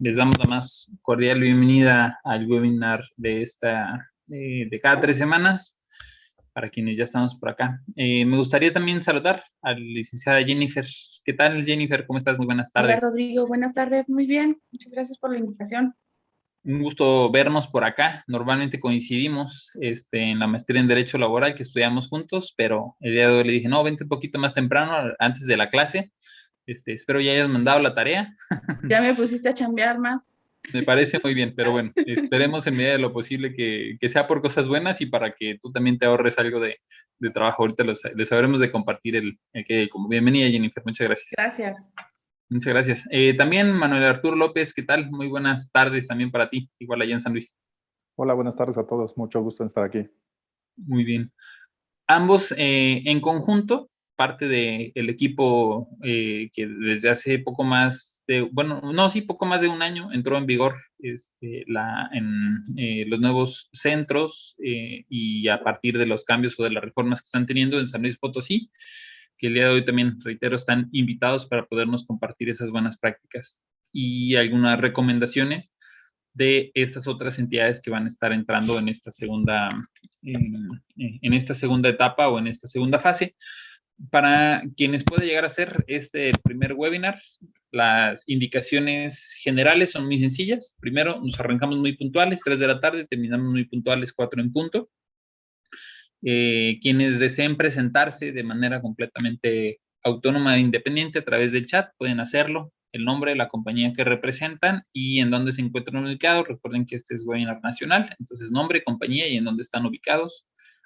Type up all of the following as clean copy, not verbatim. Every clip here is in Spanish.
Les damos la más cordial bienvenida al webinar de de cada 3 semanas, para quienes ya estamos por acá. Me gustaría también saludar a la licenciada Jennifer. ¿Qué tal, Jennifer? ¿Cómo estás? Muy buenas Hola, tardes. Rodrigo. Buenas tardes. Muy bien. Muchas gracias por la invitación. Un gusto vernos por acá. Normalmente coincidimos en la maestría en Derecho Laboral que estudiamos juntos, pero el día de hoy le dije, no, vente un poquito más temprano, antes de la clase. Espero ya hayas mandado la tarea. Ya me pusiste a chambear más. Me parece muy bien, pero bueno, esperemos en medida de lo posible que sea por cosas buenas y para que tú también te ahorres algo de trabajo. Ahorita les sabremos de compartir el que como bienvenida, Jennifer. Muchas gracias. Gracias. Muchas gracias. También Manuel Arturo López, ¿qué tal? Muy buenas tardes también para ti, igual allá en San Luis. Hola, buenas tardes a todos. Mucho gusto en estar aquí. Muy bien. Ambos en conjunto, parte del equipo que desde hace poco más de, bueno, no, sí, poco más de un año entró en vigor los nuevos centros y a partir de los cambios o de las reformas que están teniendo en San Luis Potosí, que el día de hoy también, reitero, están invitados para podernos compartir esas buenas prácticas y algunas recomendaciones de estas otras entidades que van a estar entrando en esta en esta segunda etapa o en esta segunda fase. Para quienes puede llegar a ser el primer webinar, las indicaciones generales son muy sencillas. Primero, nos arrancamos muy puntuales, 3 de la tarde, terminamos muy puntuales, 4 en punto. Quienes deseen presentarse de manera completamente autónoma e independiente a través del chat pueden hacerlo, el nombre de la compañía que representan y en dónde se encuentran ubicados. Recuerden que este es webinar nacional, entonces nombre, compañía y en dónde están ubicados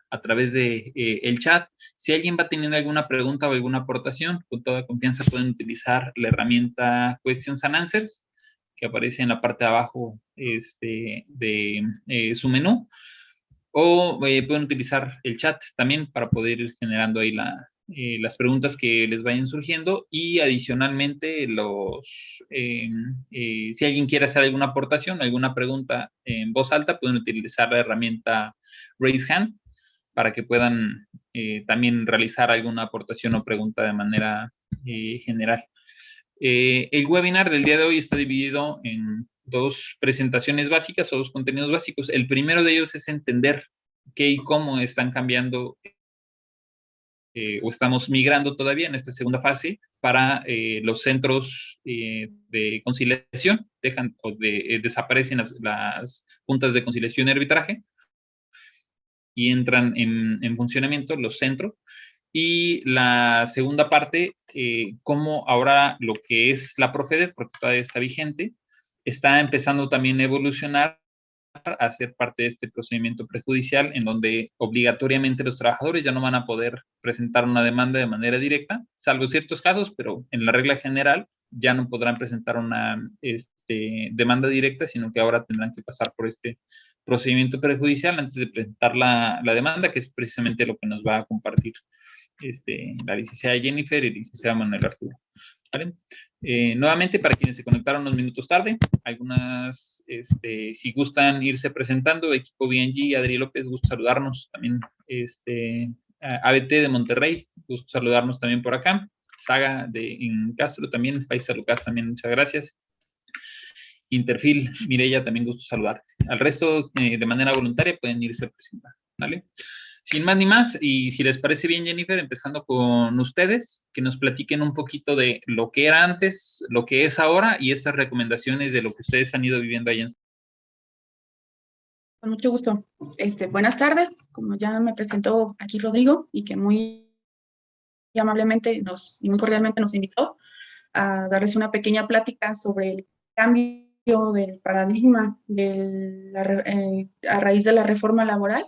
a través de el chat. Si alguien va teniendo alguna pregunta o alguna aportación, con toda confianza pueden utilizar la Questions and Answers, que aparece en la parte de abajo de su menú, o pueden utilizar el chat también para poder ir generando ahí las preguntas que les vayan surgiendo y adicionalmente si alguien quiere hacer alguna aportación, alguna pregunta en voz alta, pueden utilizar la herramienta Raise Hand para que puedan también realizar alguna aportación o pregunta de manera general. El webinar del día de hoy está dividido en 2 presentaciones básicas o 2 contenidos básicos. El primero de ellos es entender qué y cómo están cambiando o estamos migrando todavía en esta segunda fase para los centros de conciliación, desaparecen las juntas de conciliación y arbitraje y entran en funcionamiento los centros. Y la segunda parte, cómo ahora lo que es la Profedet, porque todavía está vigente, está empezando también a evolucionar a ser parte de este procedimiento prejudicial en donde obligatoriamente los trabajadores ya no van a poder presentar una demanda de manera directa, salvo ciertos casos, pero en la regla general ya no podrán presentar una demanda directa, sino que ahora tendrán que pasar por este procedimiento prejudicial antes de presentar la demanda, que es precisamente lo que nos va a compartir la licenciada Jennifer y el licenciado Manuel Arturo. ¿Vale? Nuevamente, para quienes se conectaron unos minutos tarde, si gustan irse presentando, equipo BNG, Adri López, gusto saludarnos también, ABT de Monterrey, gusto saludarnos también por acá, Saga en Castro también, Paisa Lucas también, muchas gracias. Interfil, Mireya, también gusto saludarte. Al resto, de manera voluntaria, pueden irse presentando, ¿vale? Sin más ni más, y si les parece bien, Jennifer, empezando con ustedes, que nos platiquen un poquito de lo que era antes, lo que es ahora y estas recomendaciones de lo que ustedes han ido viviendo allá en... Con mucho gusto. Buenas tardes. Como ya me presentó aquí Rodrigo y que muy amablemente y muy cordialmente nos invitó a darles una pequeña plática sobre el cambio del paradigma a raíz de la reforma laboral.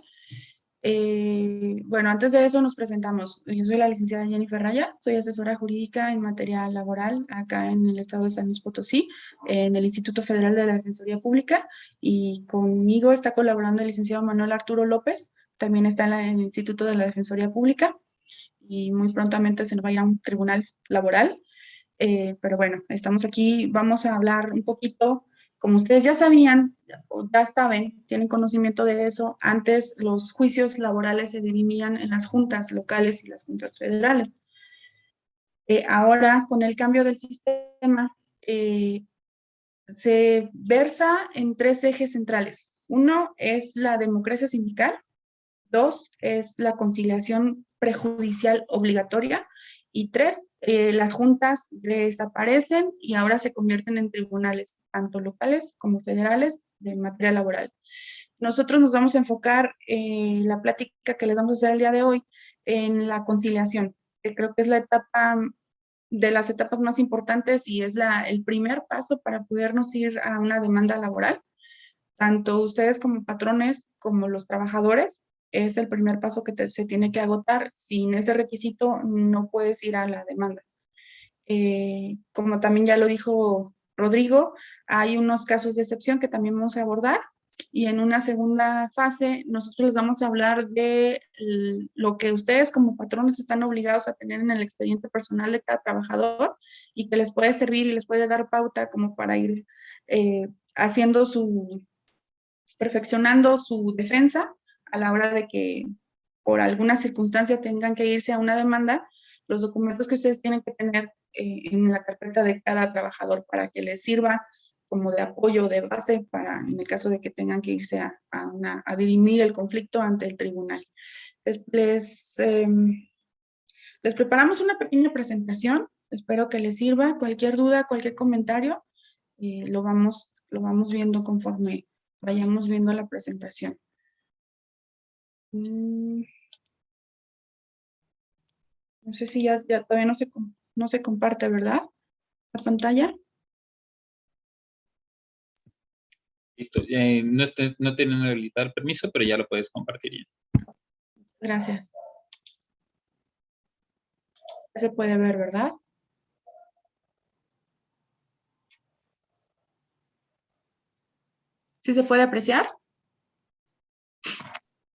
Bueno, antes de eso nos presentamos. Yo soy la licenciada Jennifer Raya, soy asesora jurídica en materia laboral acá en el estado de San Luis Potosí, en el Instituto Federal de la Defensoría Pública, y conmigo está colaborando el licenciado Manuel Arturo López, también está en el Instituto de la Defensoría Pública, y muy prontamente se nos va a ir a un tribunal laboral. Pero bueno, estamos aquí, vamos a hablar un poquito, como ustedes ya sabían, o ya saben, tienen conocimiento de eso, antes los juicios laborales se dirimían en las juntas locales y las juntas federales. Ahora, con el cambio del sistema, se versa en 3 ejes centrales. Uno es la democracia sindical, 2 es la conciliación prejudicial obligatoria y 3, las juntas desaparecen y ahora se convierten en tribunales, tanto locales como federales, de materia laboral. Nosotros nos vamos a enfocar en la plática que les vamos a hacer el día de hoy en la conciliación, que creo que es la etapa de las etapas más importantes y es el primer paso para podernos ir a una demanda laboral. Tanto ustedes como patrones como los trabajadores, es el primer paso que se tiene que agotar. Sin ese requisito no puedes ir a la demanda. Como también ya lo dijo Rodrigo, hay unos casos de excepción que también vamos a abordar y en una segunda fase nosotros les vamos a hablar de lo que ustedes como patrones están obligados a tener en el expediente personal de cada trabajador y que les puede servir y les puede dar pauta como para ir haciendo perfeccionando su defensa a la hora de que por alguna circunstancia tengan que irse a una demanda, los documentos que ustedes tienen que tener en la carpeta de cada trabajador para que les sirva como de apoyo, de base, para en el caso de que tengan que irse a dirimir el conflicto ante el tribunal. Les preparamos una pequeña presentación, espero que les sirva. Cualquier duda, cualquier comentario, lo vamos viendo conforme vayamos viendo la presentación. No sé si ya todavía no se comparte, ¿verdad? La pantalla. Listo. No tienen que habilitar permiso, pero ya lo puedes compartir ya. Gracias. Ya se puede ver, ¿verdad? ¿Sí se puede apreciar?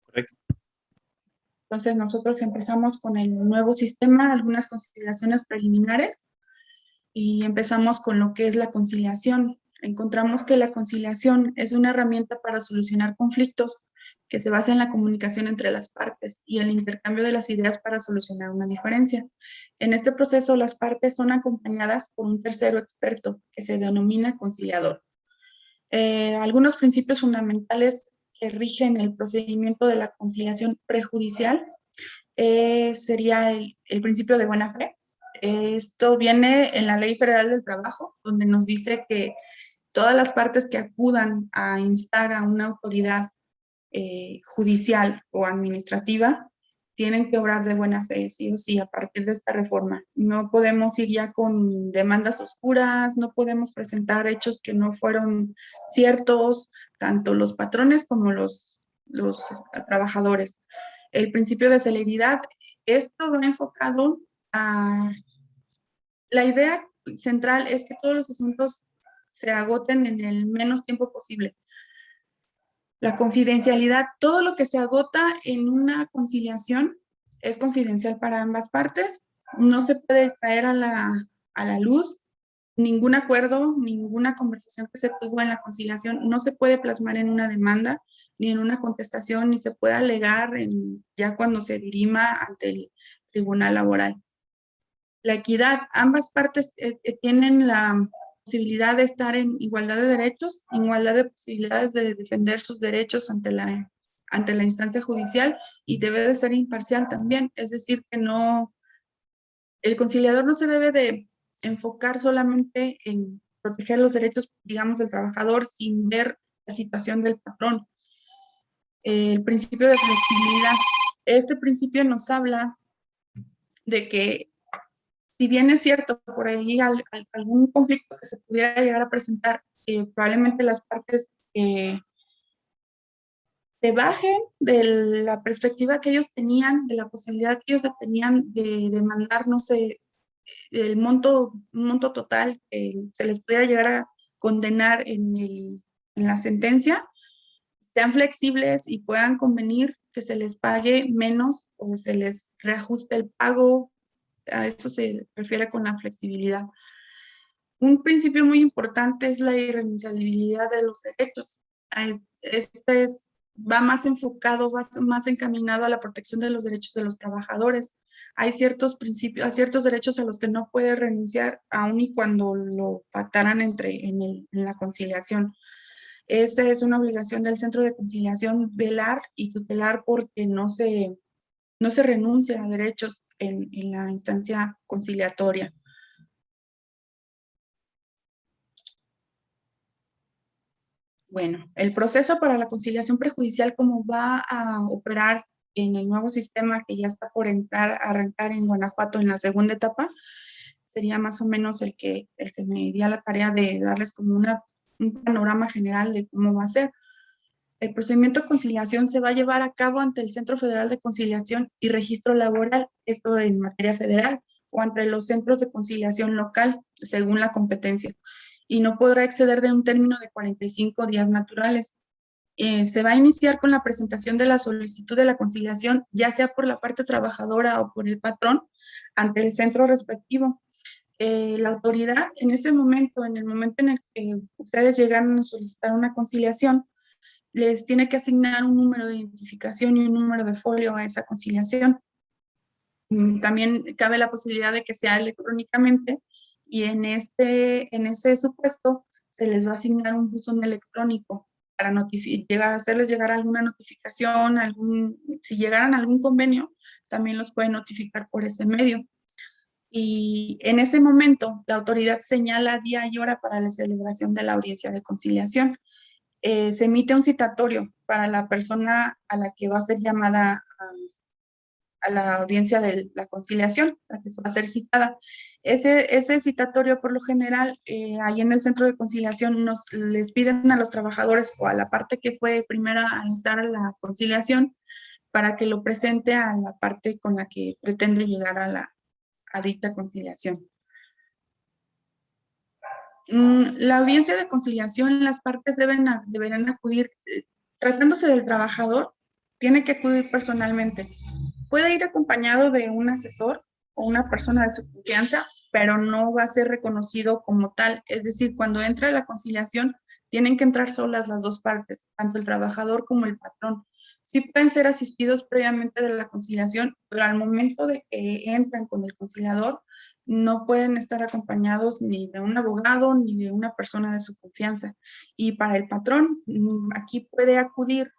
Correcto. Entonces nosotros empezamos con el nuevo sistema, algunas consideraciones preliminares y empezamos con lo que es la conciliación. Encontramos que la conciliación es una herramienta para solucionar conflictos que se basa en la comunicación entre las partes y el intercambio de las ideas para solucionar una diferencia. En este proceso, las partes son acompañadas por un tercero experto que se denomina conciliador. Algunos principios fundamentales que rigen el procedimiento de la conciliación prejudicial sería el principio de buena fe. Esto viene en la Ley Federal del Trabajo, donde nos dice que todas las partes que acudan a instar a una autoridad judicial o administrativa tienen que obrar de buena fe, sí o sí, a partir de esta reforma. No podemos ir ya con demandas oscuras, no podemos presentar hechos que no fueron ciertos, tanto los patrones como los trabajadores. El principio de celeridad, esto va enfocado a... La idea central es que todos los asuntos se agoten en el menos tiempo posible. La confidencialidad, todo lo que se agota en una conciliación es confidencial para ambas partes. No se puede traer a la luz ningún acuerdo, ninguna conversación que se tuvo en la conciliación, no se puede plasmar en una demanda, ni en una contestación, ni se puede alegar ya cuando se dirima ante el tribunal laboral. La equidad, ambas partes tienen la posibilidad de estar en igualdad de derechos, igualdad de posibilidades de defender sus derechos ante la instancia judicial y debe de ser imparcial también, es decir, que el conciliador no se debe de enfocar solamente en proteger los derechos, digamos, del trabajador sin ver la situación del patrón. El principio de flexibilidad, este principio nos habla de que si bien es cierto, por ahí algún conflicto que se pudiera llegar a presentar, probablemente las partes se bajen de la perspectiva que ellos tenían, de la posibilidad que ellos tenían de demandar, no sé, el monto total que se les pudiera llegar a condenar en la sentencia, sean flexibles y puedan convenir que se les pague menos o se les reajuste el pago. A eso se refiere con la flexibilidad. Un principio muy importante es la irrenunciabilidad de los derechos. Este va más enfocado, va más encaminado a la protección de los derechos de los trabajadores. hay ciertos principios, hay ciertos derechos a los que no puede renunciar, aun y cuando lo pactaran en la conciliación. Esa es una obligación del centro de conciliación, velar y tutelar porque no se renuncia a derechos en la instancia conciliatoria. Bueno, el proceso para la conciliación prejudicial, como va a operar en el nuevo sistema que ya está por arrancar en Guanajuato en la segunda etapa, sería más o menos el que me di a la tarea de darles como un panorama general de cómo va a ser. El procedimiento de conciliación se va a llevar a cabo ante el Centro Federal de Conciliación y Registro Laboral, esto en materia federal, o ante los centros de conciliación local, según la competencia, y no podrá exceder de un término de 45 días naturales. Se va a iniciar con la presentación de la solicitud de la conciliación, ya sea por la parte trabajadora o por el patrón, ante el centro respectivo. La autoridad, en ese momento, en el momento en el que ustedes llegan a solicitar una conciliación, les tiene que asignar un número de identificación y un número de folio a esa conciliación. También cabe la posibilidad de que sea electrónicamente y en ese supuesto se les va a asignar un buzón electrónico para hacerles llegar alguna notificación, si llegaran a algún convenio, también los pueden notificar por ese medio. Y en ese momento la autoridad señala día y hora para la celebración de la audiencia de conciliación. Se emite un citatorio para la persona a la que va a ser llamada a la audiencia de la conciliación, la que va a ser citada. Ese citatorio, por lo general, ahí en el centro de conciliación les piden a los trabajadores o a la parte que fue primera a instar a la conciliación para que lo presente a la parte con la que pretende llegar a dicha conciliación. La audiencia de conciliación, las partes deberán acudir, tratándose del trabajador, tiene que acudir personalmente. Puede ir acompañado de un asesor o una persona de su confianza, pero no va a ser reconocido como tal. Es decir, cuando entra la conciliación, tienen que entrar solas las dos partes, tanto el trabajador como el patrón. Sí pueden ser asistidos previamente de la conciliación, pero al momento de que entran con el conciliador, no pueden estar acompañados ni de un abogado ni de una persona de su confianza. Y para el patrón, aquí puede acudir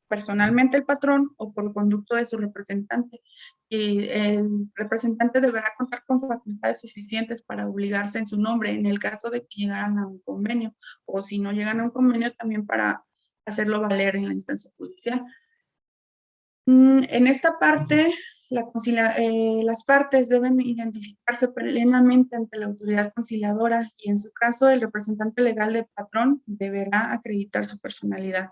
personalmente el patrón o por conducto de su representante. Y el representante deberá contar con facultades suficientes para obligarse en su nombre en el caso de que llegaran a un convenio, o si no llegan a un convenio también para hacerlo valer en la instancia judicial. En esta parte, las partes deben identificarse plenamente ante la autoridad conciliadora y en su caso el representante legal del patrón deberá acreditar su personalidad.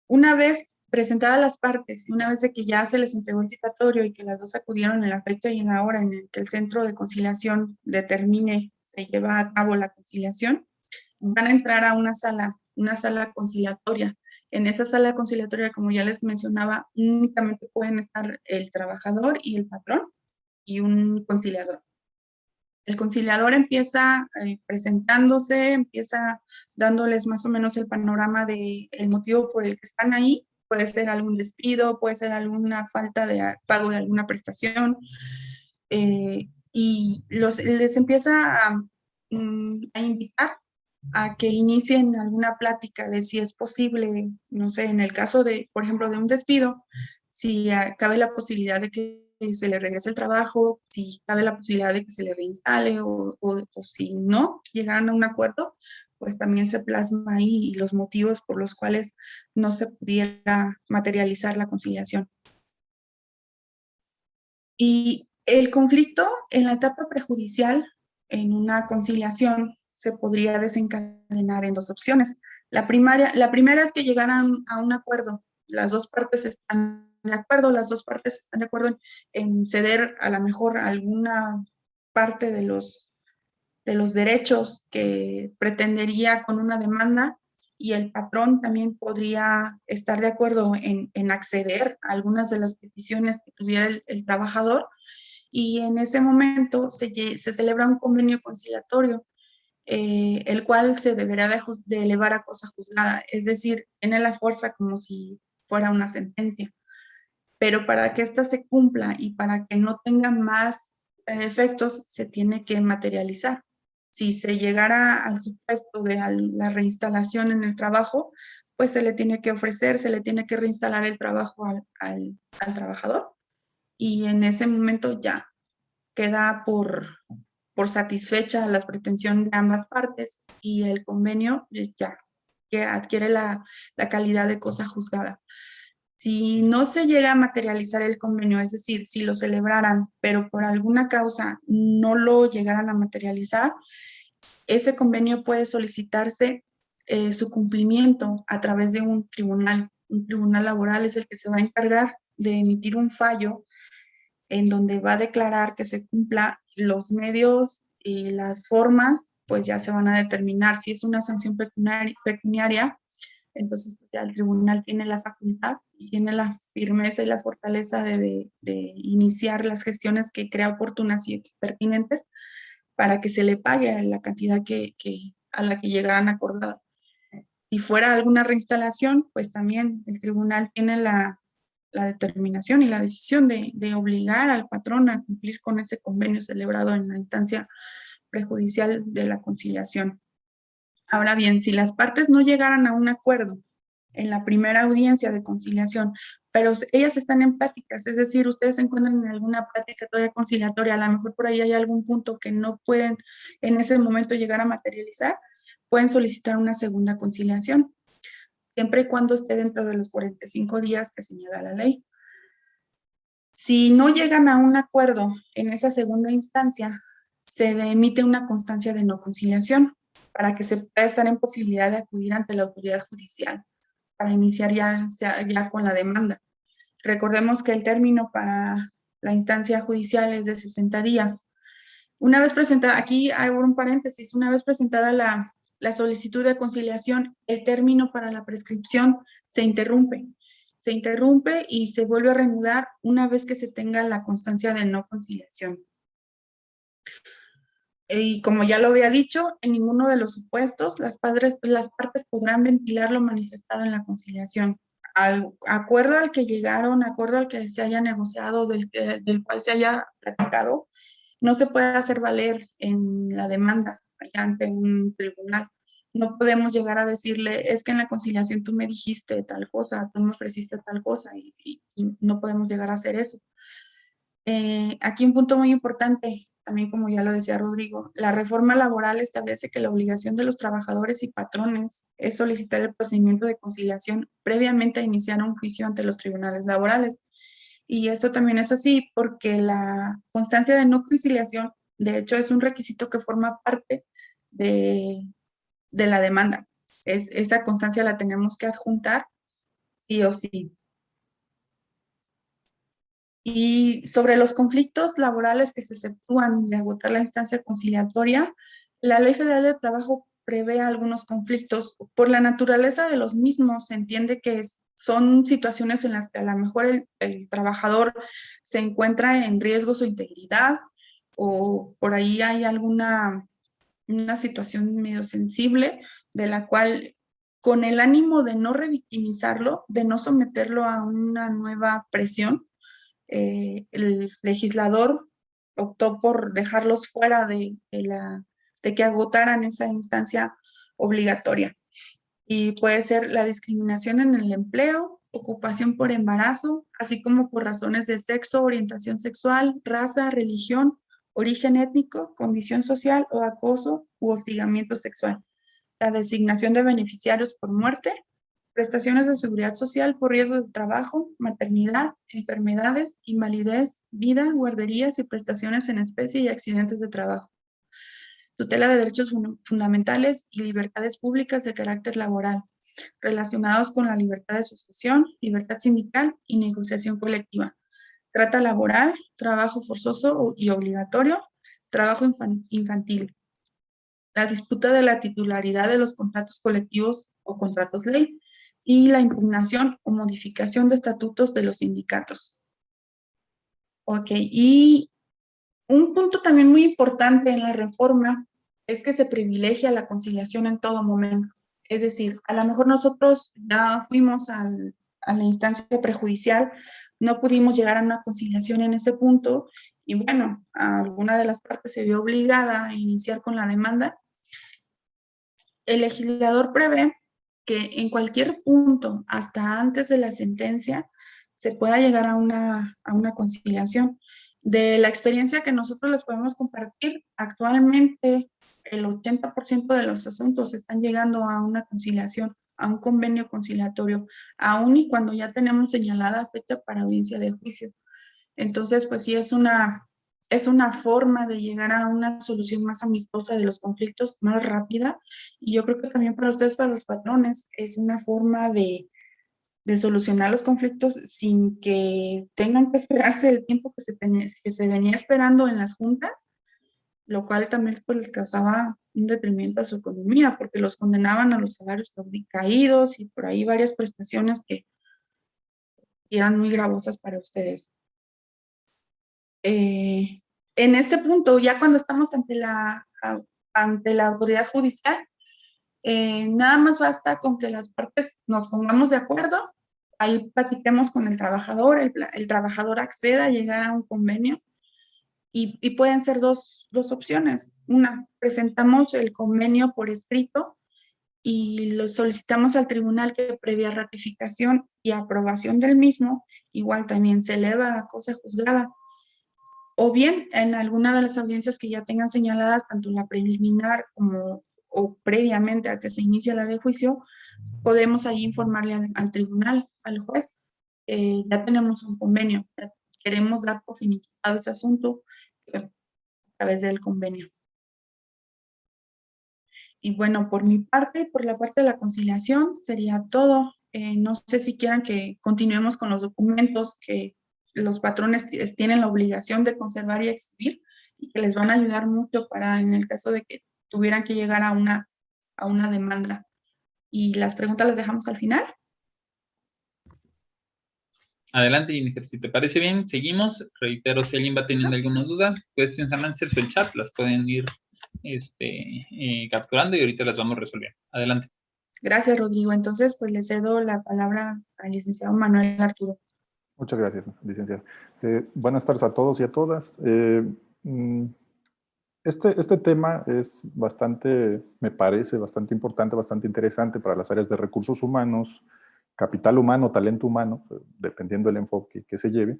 Una vez presentadas las partes, una vez de que ya se les entregó el citatorio y que las dos acudieron en la fecha y en la hora en el que el centro de conciliación determine se lleva a cabo la conciliación, van a entrar a una sala conciliatoria. En esa sala conciliatoria, como ya les mencionaba, únicamente pueden estar el trabajador y el patrón y un conciliador. El conciliador empieza presentándose, empieza dándoles más o menos el panorama del motivo por el que están ahí. Puede ser algún despido, puede ser alguna falta de pago de alguna prestación. Y les empieza a invitar a que inicien alguna plática de si es posible, no sé, en el caso de, por ejemplo, de un despido, si cabe la posibilidad de que se le regrese el trabajo, si cabe la posibilidad de que se le reinstale o si no llegaran a un acuerdo, pues también se plasma ahí los motivos por los cuales no se pudiera materializar la conciliación. Y el conflicto en la etapa prejudicial, en una conciliación, se podría desencadenar en dos opciones. La primera es que llegaran a un acuerdo, las dos partes están de acuerdo, las dos partes están de acuerdo en ceder a lo mejor alguna parte de los derechos que pretendería con una demanda y el patrón también podría estar de acuerdo en acceder a algunas de las peticiones que tuviera el trabajador y en ese momento se celebra un convenio conciliatorio, el cual se deberá de elevar a cosa juzgada, es decir, tiene la fuerza como si fuera una sentencia. pero para que ésta se cumpla y para que no tenga más efectos, se tiene que materializar. Si se llegara al supuesto de la reinstalación en el trabajo, pues se le tiene que ofrecer, se le tiene que reinstalar el trabajo al trabajador y en ese momento ya queda por satisfecha las pretensiones de ambas partes y el convenio ya que adquiere la calidad de cosa juzgada. Si no se llega a materializar el convenio, es decir, si lo celebraran, pero por alguna causa no lo llegaran a materializar, ese convenio puede solicitarse su cumplimiento a través de un tribunal. Un tribunal laboral es el que se va a encargar de emitir un fallo en donde va a declarar que se cumpla los medios y las formas, pues ya se van a determinar. Si es una sanción pecuniaria, entonces pues, ya el tribunal tiene la facultad y tiene la firmeza y la fortaleza de iniciar las gestiones que crea oportunas y pertinentes para que se le pague la cantidad a la que llegaran acordada. Si fuera alguna reinstalación, pues también el tribunal tiene la determinación y la decisión de obligar al patrón a cumplir con ese convenio celebrado en la instancia prejudicial de la conciliación. Ahora bien, si las partes no llegaran a un acuerdo en la primera audiencia de conciliación, pero ellas están en pláticas, es decir, ustedes se encuentran en alguna plática todavía conciliatoria, a lo mejor por ahí hay algún punto que no pueden en ese momento llegar a materializar, pueden solicitar una segunda conciliación, siempre y cuando esté dentro de los 45 días que señala la ley. Si no llegan a un acuerdo en esa segunda instancia, se emite una constancia de no conciliación para que se pueda estar en posibilidad de acudir ante la autoridad judicial para iniciar ya con la demanda. Recordemos que el término para la instancia judicial es de 60 días. Una vez presentada, aquí hay un paréntesis, una vez presentada la solicitud de conciliación, el término para la prescripción se interrumpe. Se interrumpe y se vuelve a reanudar una vez que se tenga la constancia de no conciliación. Y como ya lo había dicho, en ninguno de los supuestos las partes podrán ventilar lo manifestado en la conciliación. Al acuerdo al que llegaron, acuerdo al que se haya negociado, del cual se haya platicado, no se puede hacer valer en la demanda ante un tribunal. No podemos llegar a decirle, es que en la conciliación tú me dijiste tal cosa, tú me ofreciste tal cosa, y no podemos llegar a hacer eso. Aquí un punto muy importante, también como ya lo decía Rodrigo, la reforma laboral establece que la obligación de los trabajadores y patrones es solicitar el procedimiento de conciliación previamente a iniciar un juicio ante los tribunales laborales. Y esto también es así porque la constancia de no conciliación, de hecho, es un requisito que forma parte de la demanda. Esa constancia la tenemos que adjuntar sí o sí. Y sobre los conflictos laborales que se exceptúan de agotar la instancia conciliatoria, la Ley Federal del Trabajo prevé algunos conflictos. Por la naturaleza de los mismos, se entiende que son situaciones en las que a lo mejor el trabajador se encuentra en riesgo su integridad o por ahí hay una situación medio sensible de la cual con el ánimo de no revictimizarlo, de no someterlo a una nueva presión, el legislador optó por dejarlos fuera de que agotaran esa instancia obligatoria. Y puede ser la discriminación en el empleo, ocupación por embarazo, así como por razones de sexo, orientación sexual, raza, religión, origen étnico, condición social o acoso u hostigamiento sexual. La designación de beneficiarios por muerte, prestaciones de seguridad social por riesgo de trabajo, maternidad, enfermedades, invalidez, vida, guarderías y prestaciones en especie y accidentes de trabajo. Tutela de derechos fundamentales y libertades públicas de carácter laboral, relacionados con la libertad de asociación, libertad sindical y negociación colectiva. Trata laboral, trabajo forzoso y obligatorio, trabajo infantil. La disputa de la titularidad de los contratos colectivos o contratos ley y la impugnación o modificación de estatutos de los sindicatos. Ok, y un punto también muy importante en la reforma es que se privilegia la conciliación en todo momento. Es decir, a lo mejor nosotros ya fuimos a la instancia prejudicial no pudimos llegar a una conciliación en ese punto y bueno, alguna de las partes se vio obligada a iniciar con la demanda. El legislador prevé que en cualquier punto, hasta antes de la sentencia, se pueda llegar a una conciliación. De la experiencia que nosotros les podemos compartir, actualmente el 80% de los asuntos están llegando a una conciliación, a un convenio conciliatorio, aun y cuando ya tenemos señalada fecha para audiencia de juicio. Entonces, pues sí, es una forma de llegar a una solución más amistosa de los conflictos, más rápida. Y yo creo que también para ustedes, para los patrones, es una forma de solucionar los conflictos sin que tengan que esperarse el tiempo que se venía esperando en las juntas, lo cual también pues, les causaba un detrimento a su economía, porque los condenaban a los salarios caídos y por ahí varias prestaciones que eran muy gravosas para ustedes. En este punto, ya cuando estamos ante la autoridad judicial, nada más basta con que las partes nos pongamos de acuerdo, ahí platiquemos con el trabajador, el trabajador acceda a llegar a un convenio y pueden ser dos opciones. Una, presentamos el convenio por escrito y lo solicitamos al tribunal que previa ratificación y aprobación del mismo, igual también se eleva a cosa juzgada. O bien en alguna de las audiencias que ya tengan señaladas, tanto en la preliminar como o previamente a que se inicie la de juicio, podemos ahí informarle al tribunal, al juez, ya tenemos un convenio, queremos dar por finiquitado ese asunto a través del convenio. Y bueno, por mi parte, por la parte de la conciliación, sería todo. No sé si quieran que continuemos con los documentos que los patrones tienen la obligación de conservar y exhibir y que les van a ayudar mucho para en el caso de que tuvieran que llegar a una demanda. Y las preguntas las dejamos al final. Adelante, Jennifer, si te parece bien, seguimos. Reitero, si alguien va teniendo alguna duda, questions and answers o el chat, las pueden ir capturando y ahorita las vamos resolviendo. Adelante. Gracias, Rodrigo. Entonces, pues le cedo la palabra al licenciado Manuel Arturo. Muchas gracias, licenciada. Buenas tardes a todos y a todas. Este tema es bastante, me parece, bastante importante, bastante interesante para las áreas de recursos humanos, capital humano, talento humano, dependiendo del enfoque que se lleve,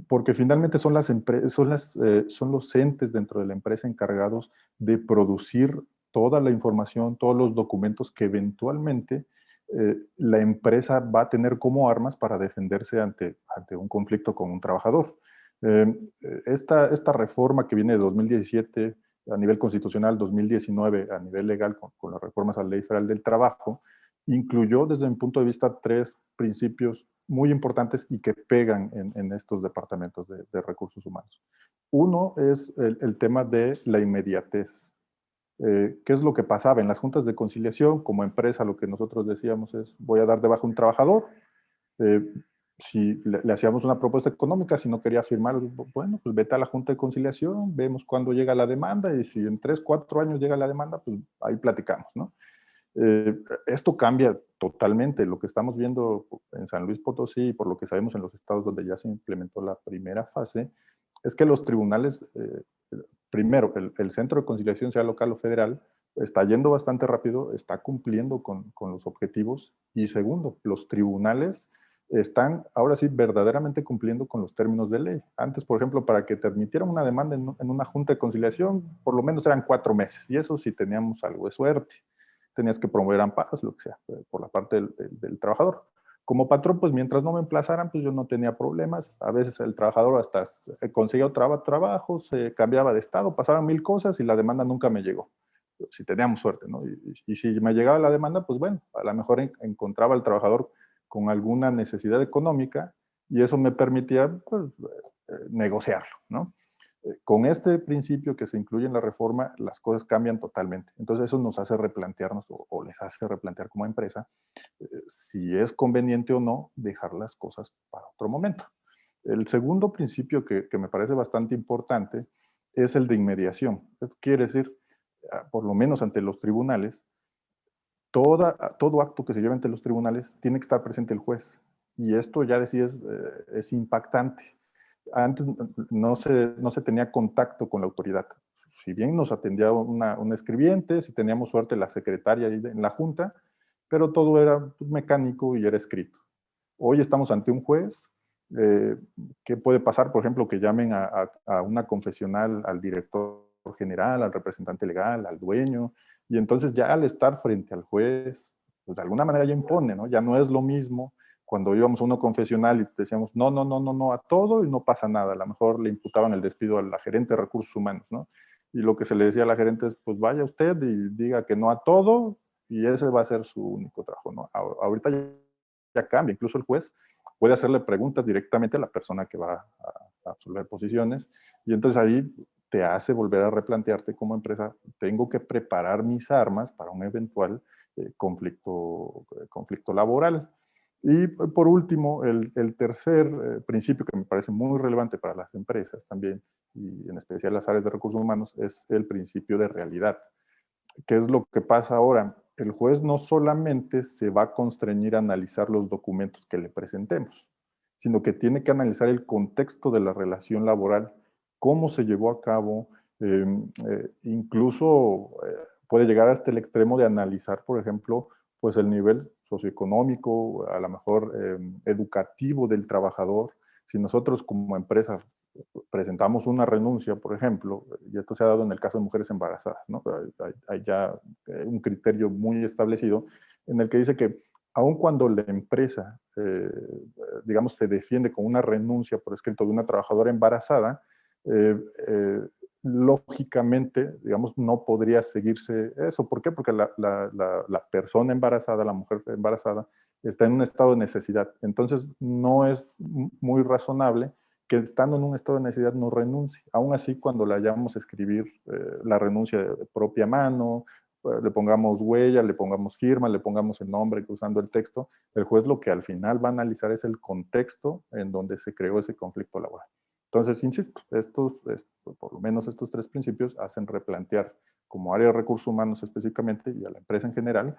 porque finalmente son los entes dentro de la empresa encargados de producir toda la información, todos los documentos que eventualmente la empresa va a tener como armas para defenderse ante un conflicto con un trabajador. Esta reforma que viene de 2017 a nivel constitucional, 2019 a nivel legal con las reformas a la Ley Federal del Trabajo, incluyó desde mi punto de vista 3 principios muy importantes y que pegan en estos departamentos de recursos humanos. Uno es el tema de la inmediatez. ¿Qué es lo que pasaba en las juntas de conciliación? Como empresa, lo que nosotros decíamos es, voy a dar de baja un trabajador, si le hacíamos una propuesta económica, si no quería firmar, bueno, pues vete a la junta de conciliación, vemos cuándo llega la demanda y si en 3, 4 años llega la demanda, pues ahí platicamos, ¿no? Esto cambia totalmente. Lo que estamos viendo en San Luis Potosí y por lo que sabemos en los estados donde ya se implementó la primera fase, es que los tribunales, primero, el centro de conciliación, sea local o federal, está yendo bastante rápido, está cumpliendo con los objetivos. Y segundo, los tribunales están ahora sí verdaderamente cumpliendo con los términos de ley. Antes, por ejemplo, para que te admitieran una demanda en una junta de conciliación, por lo menos eran 4 meses. Y eso sí teníamos algo de suerte. Tenías que promover amparos, lo que sea, por la parte del trabajador. Como patrón, pues mientras no me emplazaran, pues yo no tenía problemas. A veces el trabajador hasta conseguía trabajo, se cambiaba de estado, pasaban 1000 cosas y la demanda nunca me llegó. Si teníamos suerte, ¿no? Y si me llegaba la demanda, pues bueno, a lo mejor encontraba al trabajador con alguna necesidad económica y eso me permitía pues, negociarlo, ¿no? Con este principio que se incluye en la reforma, las cosas cambian totalmente. Entonces eso nos hace replantearnos o les hace replantear como empresa si es conveniente o no dejar las cosas para otro momento. El segundo principio que me parece bastante importante es el de inmediación. Esto quiere decir, por lo menos ante los tribunales, todo acto que se lleve ante los tribunales tiene que estar presente el juez. y esto ya decías, es impactante. Antes no se tenía contacto con la autoridad. Si bien nos atendía un escribiente, si teníamos suerte la secretaria ahí en la junta, pero todo era mecánico y era escrito. Hoy estamos ante un juez. ¿Qué puede pasar? Por ejemplo, que llamen a una confesional al director general, al representante legal, al dueño, y entonces ya al estar frente al juez, pues de alguna manera ya impone, ¿no? Ya no es lo mismo cuando íbamos a uno confesional y decíamos no, no, no, no, no a todo y no pasa nada. A lo mejor le imputaban el despido a la gerente de recursos humanos, ¿no? Y lo que se le decía a la gerente es, pues vaya usted y diga que no a todo y ese va a ser su único trabajo, ¿no? Ahorita ya cambia, incluso el juez puede hacerle preguntas directamente a la persona que va a absolver posiciones y entonces ahí te hace volver a replantearte como empresa, tengo que preparar mis armas para un eventual conflicto laboral. Y por último, el tercer principio que me parece muy relevante para las empresas también, y en especial las áreas de recursos humanos, es el principio de realidad. ¿Qué es lo que pasa ahora? El juez no solamente se va a constreñir a analizar los documentos que le presentemos, sino que tiene que analizar el contexto de la relación laboral, cómo se llevó a cabo, incluso puede llegar hasta el extremo de analizar, por ejemplo, pues el nivel socioeconómico, a lo mejor educativo del trabajador. Si nosotros como empresa presentamos una renuncia, por ejemplo, y esto se ha dado en el caso de mujeres embarazadas, ¿no? Hay ya un criterio muy establecido en el que dice que aun cuando la empresa, digamos, se defiende con una renuncia por escrito de una trabajadora embarazada, eh, eh, lógicamente, digamos, no podría seguirse eso. ¿Por qué? Porque la persona embarazada, la mujer embarazada, está en un estado de necesidad. Entonces, no es muy razonable que estando en un estado de necesidad no renuncie. Aún así, cuando le hayamos a escribir la renuncia de propia mano, le pongamos huella, le pongamos firma, le pongamos el nombre usando el texto, el juez lo que al final va a analizar es el contexto en donde se creó ese conflicto laboral. Entonces, insisto, por lo menos estos tres principios hacen replantear como área de recursos humanos específicamente y a la empresa en general,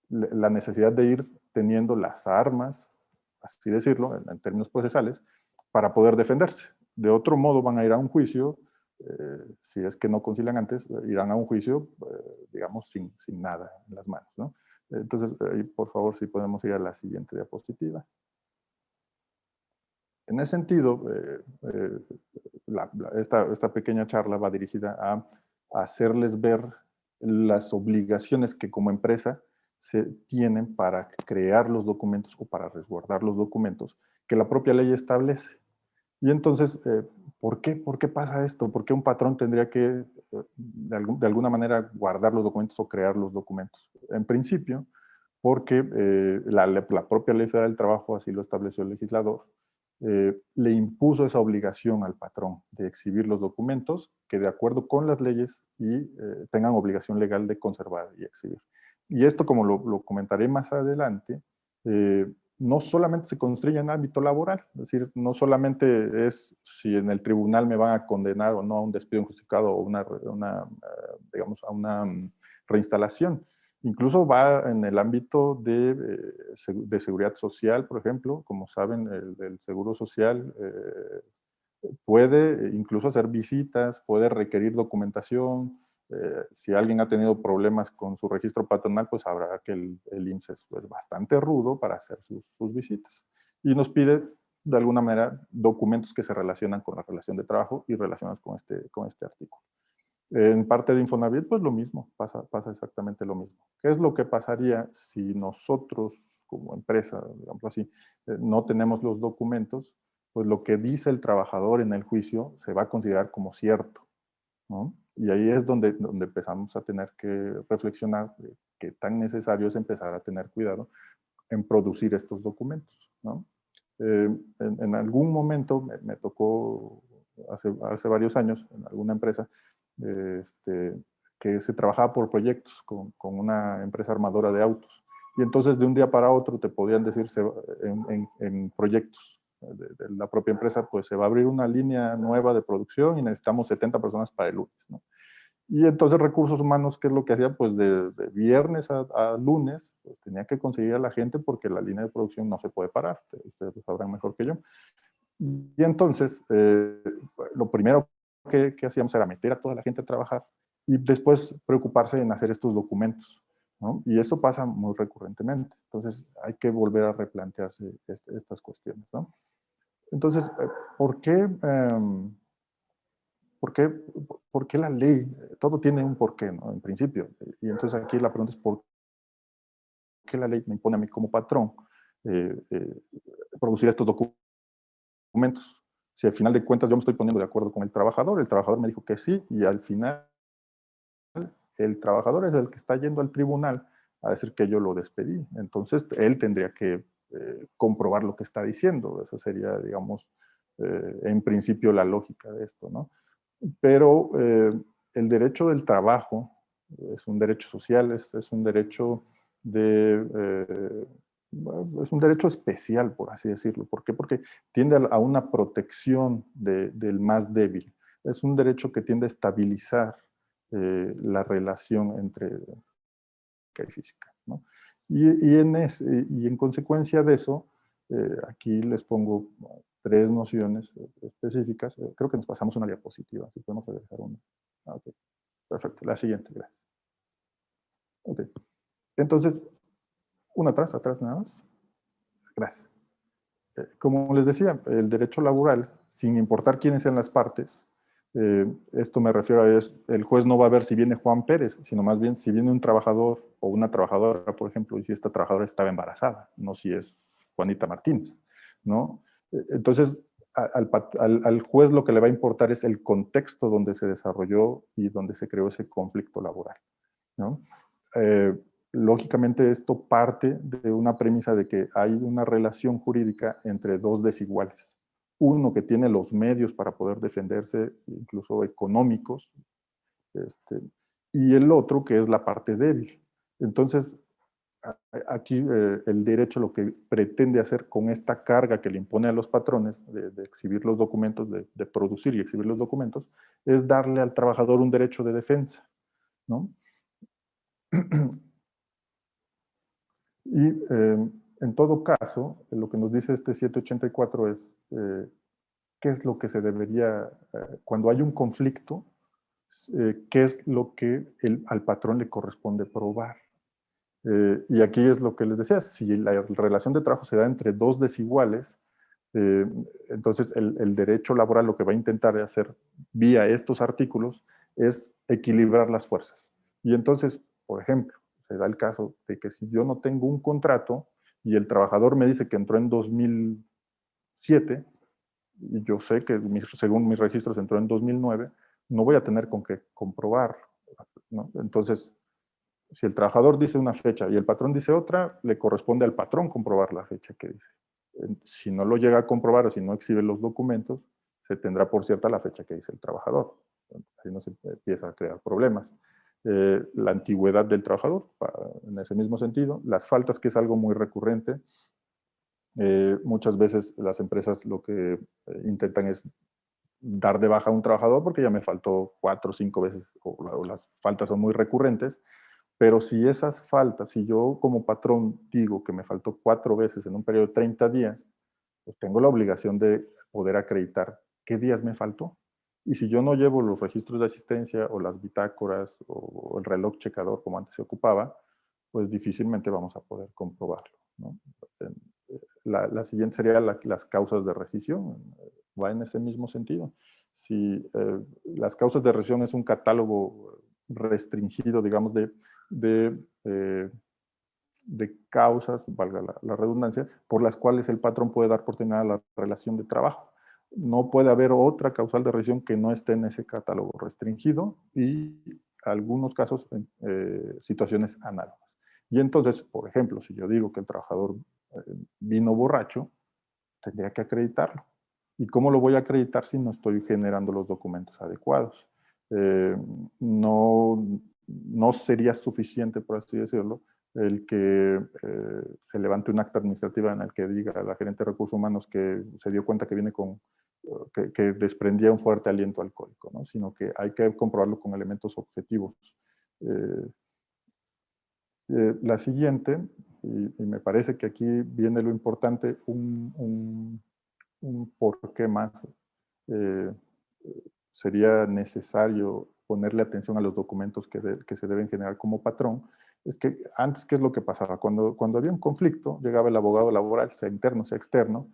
la necesidad de ir teniendo las armas, así decirlo, en términos procesales, para poder defenderse. De otro modo van a ir a un juicio, si es que no concilian antes, irán a un juicio, digamos, sin nada en las manos, ¿no? Entonces, por favor, si podemos ir a la siguiente diapositiva. En ese sentido, esta pequeña charla va dirigida a hacerles ver las obligaciones que como empresa se tienen para crear los documentos o para resguardar los documentos que la propia ley establece. Y entonces, ¿por qué pasa esto? ¿Por qué un patrón tendría que, de alguna manera, guardar los documentos o crear los documentos? En principio, porque la propia Ley Federal del Trabajo, así lo estableció el legislador, le impuso esa obligación al patrón de exhibir los documentos que de acuerdo con las leyes y tengan obligación legal de conservar y exhibir. Y esto, como lo comentaré más adelante, no solamente se constriñe en el ámbito laboral, es decir, no solamente es si en el tribunal me van a condenar o no a un despido injustificado o digamos, a una reinstalación. Incluso va en el ámbito de seguridad social, por ejemplo. Como saben, el seguro social puede incluso hacer visitas, puede requerir documentación. Si alguien ha tenido problemas con su registro patronal, pues sabrá que el IMSS es bastante rudo para hacer sus visitas. Y nos pide, de alguna manera, documentos que se relacionan con la relación de trabajo y relacionados con este artículo. En parte de Infonavit, pues lo mismo, pasa exactamente lo mismo. ¿Qué es lo que pasaría si nosotros, como empresa, digamos así, no tenemos los documentos? Pues lo que dice el trabajador en el juicio se va a considerar como cierto, ¿no? Y ahí es donde empezamos a tener que reflexionar de qué tan necesario es empezar a tener cuidado en producir estos documentos, ¿no? En algún momento me tocó, hace varios años, en alguna empresa, que se trabajaba por proyectos con una empresa armadora de autos. Y entonces de un día para otro te podían decir en proyectos de la propia empresa, pues se va a abrir una línea nueva de producción y necesitamos 70 personas para el lunes, ¿no? Y entonces recursos humanos, ¿qué es lo que hacía? Pues de viernes a lunes, pues tenía que conseguir a la gente porque la línea de producción no se puede parar. Ustedes lo sabrán mejor que yo. Y entonces, lo primero que hacíamos era meter a toda la gente a trabajar y después preocuparse en hacer estos documentos, ¿no? Y eso pasa muy recurrentemente. Entonces, hay que volver a replantearse estas cuestiones, ¿no? Entonces, ¿por qué, por qué, por qué la ley? Todo tiene un porqué, ¿no? En principio. Y entonces aquí la pregunta es, ¿por qué la ley me impone a mí como patrón eh, eh, producir estos documentos? Si al final de cuentas yo me estoy poniendo de acuerdo con el trabajador me dijo que sí, y al final el trabajador es el que está yendo al tribunal a decir que yo lo despedí. Entonces, él tendría que comprobar lo que está diciendo. Esa sería, digamos, en principio la lógica de esto, ¿no? Pero el derecho del trabajo es un derecho social, es un derecho es un derecho especial, por así decirlo. ¿Por qué? Porque tiende a una protección del más débil. Es un derecho que tiende a estabilizar la relación entre y física, ¿no? Y en consecuencia de eso, aquí les pongo tres nociones específicas. Creo que nos pasamos una diapositiva, si podemos regresar una. Okay. Perfecto, la siguiente, gracias. Okay. Entonces, una atrás nada más. Gracias. Como les decía, el derecho laboral, sin importar quiénes sean las partes, esto me refiero a el juez no va a ver si viene Juan Pérez, sino más bien si viene un trabajador o una trabajadora, por ejemplo, y si esta trabajadora estaba embarazada, no si es Juanita Martínez, ¿no? Entonces, al juez lo que le va a importar es el contexto donde se desarrolló y donde se creó ese conflicto laboral, ¿no? Lógicamente esto parte de una premisa de que hay una relación jurídica entre dos desiguales. Uno que tiene los medios para poder defenderse, incluso económicos, y el otro que es la parte débil. Entonces, aquí el derecho lo que pretende hacer con esta carga que le impone a los patrones de exhibir los documentos, de producir y exhibir los documentos, es darle al trabajador un derecho de defensa, ¿no? Y en todo caso, lo que nos dice este 784 es qué es lo que se debería, cuando hay un conflicto, qué es lo que al patrón le corresponde probar. Y aquí es lo que les decía, si la relación de trabajo se da entre dos desiguales, entonces el derecho laboral lo que va a intentar hacer vía estos artículos es equilibrar las fuerzas. Y entonces, por ejemplo, se da el caso de que si yo no tengo un contrato y el trabajador me dice que entró en 2007 y yo sé que según mis registros entró en 2009, no voy a tener con qué comprobarlo, ¿no? Entonces, si el trabajador dice una fecha y el patrón dice otra, le corresponde al patrón comprobar la fecha que dice. Si no lo llega a comprobar o si no exhibe los documentos, se tendrá por cierta la fecha que dice el trabajador. Así no se empieza a crear problemas. La antigüedad del trabajador, en ese mismo sentido. Las faltas, que es algo muy recurrente. Muchas veces las empresas lo que intentan es dar de baja a un trabajador porque ya me faltó 4 o 5 veces, o las faltas son muy recurrentes. Pero si esas faltas, si yo como patrón digo que me faltó 4 veces en un periodo de 30 días, pues tengo la obligación de poder acreditar qué días me faltó. Y si yo no llevo los registros de asistencia o las bitácoras o el reloj checador como antes se ocupaba, pues difícilmente vamos a poder comprobarlo, ¿no? La siguiente sería las causas de rescisión. Va en ese mismo sentido. Si las causas de rescisión es un catálogo restringido, digamos, de causas, valga la redundancia, por las cuales el patrón puede dar por terminada la relación de trabajo. No puede haber otra causal de rescisión que no esté en ese catálogo restringido y algunos casos, situaciones análogas. Y entonces, por ejemplo, si yo digo que el trabajador vino borracho, tendría que acreditarlo. ¿Y cómo lo voy a acreditar si no estoy generando los documentos adecuados? No sería suficiente, por así decirlo, el que se levante un acta administrativa en el que diga a la gerente de recursos humanos que se dio cuenta que viene con, que desprendía un fuerte aliento alcohólico, ¿no? Sino que hay que comprobarlo con elementos objetivos. La siguiente, y me parece que aquí viene lo importante, un por qué más sería necesario ponerle atención a los documentos que se deben generar como patrón, es que antes, ¿qué es lo que pasaba? Cuando había un conflicto, llegaba el abogado laboral, sea interno, sea externo,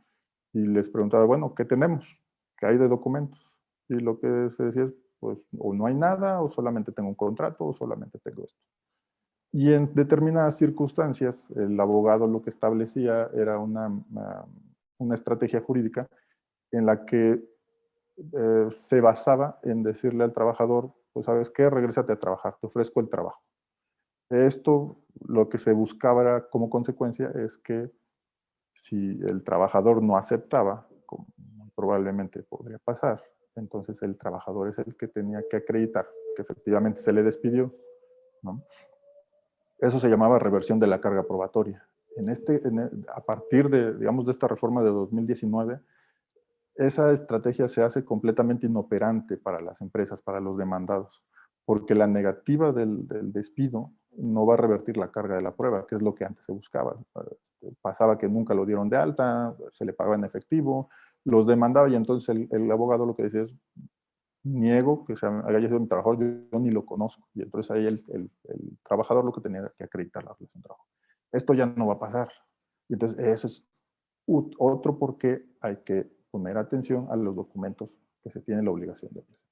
y les preguntaba, bueno, ¿qué tenemos? ¿Qué hay de documentos? Y lo que se decía es, pues, o no hay nada, o solamente tengo un contrato, o solamente tengo esto. Y en determinadas circunstancias, el abogado lo que establecía era una estrategia jurídica en la que se basaba en decirle al trabajador, pues sabes qué, regrésate a trabajar, te ofrezco el trabajo. Esto lo que se buscaba era, como consecuencia es que si el trabajador no aceptaba, como probablemente podría pasar, entonces el trabajador es el que tenía que acreditar que efectivamente se le despidió, ¿no? Eso se llamaba reversión de la carga probatoria. A partir de, digamos, de esta reforma de 2019, esa estrategia se hace completamente inoperante para las empresas, para los demandados, porque la negativa del despido no va a revertir la carga de la prueba, que es lo que antes se buscaba. Pasaba que nunca lo dieron de alta, se le pagaba en efectivo, los demandaba y entonces el abogado lo que decía es, niego que haya sido mi trabajador, yo ni lo conozco. Y entonces ahí el trabajador lo que tenía que acreditar la relación de trabajo. Esto ya no va a pasar. Y entonces ese es otro por qué hay que poner atención a los documentos que se tiene la obligación de presentar.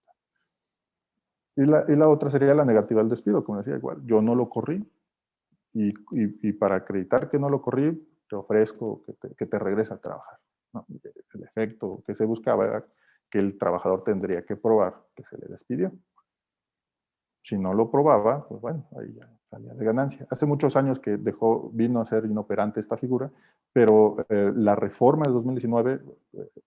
Y la otra sería la negativa al despido, como decía, igual, yo no lo corrí y para acreditar que no lo corrí, te ofrezco que te regrese a trabajar, ¿no? El efecto que se buscaba era que el trabajador tendría que probar que se le despidió. Si no lo probaba, pues bueno, ahí ya salía de ganancia. Hace muchos años que vino a ser inoperante esta figura, pero la reforma de 2019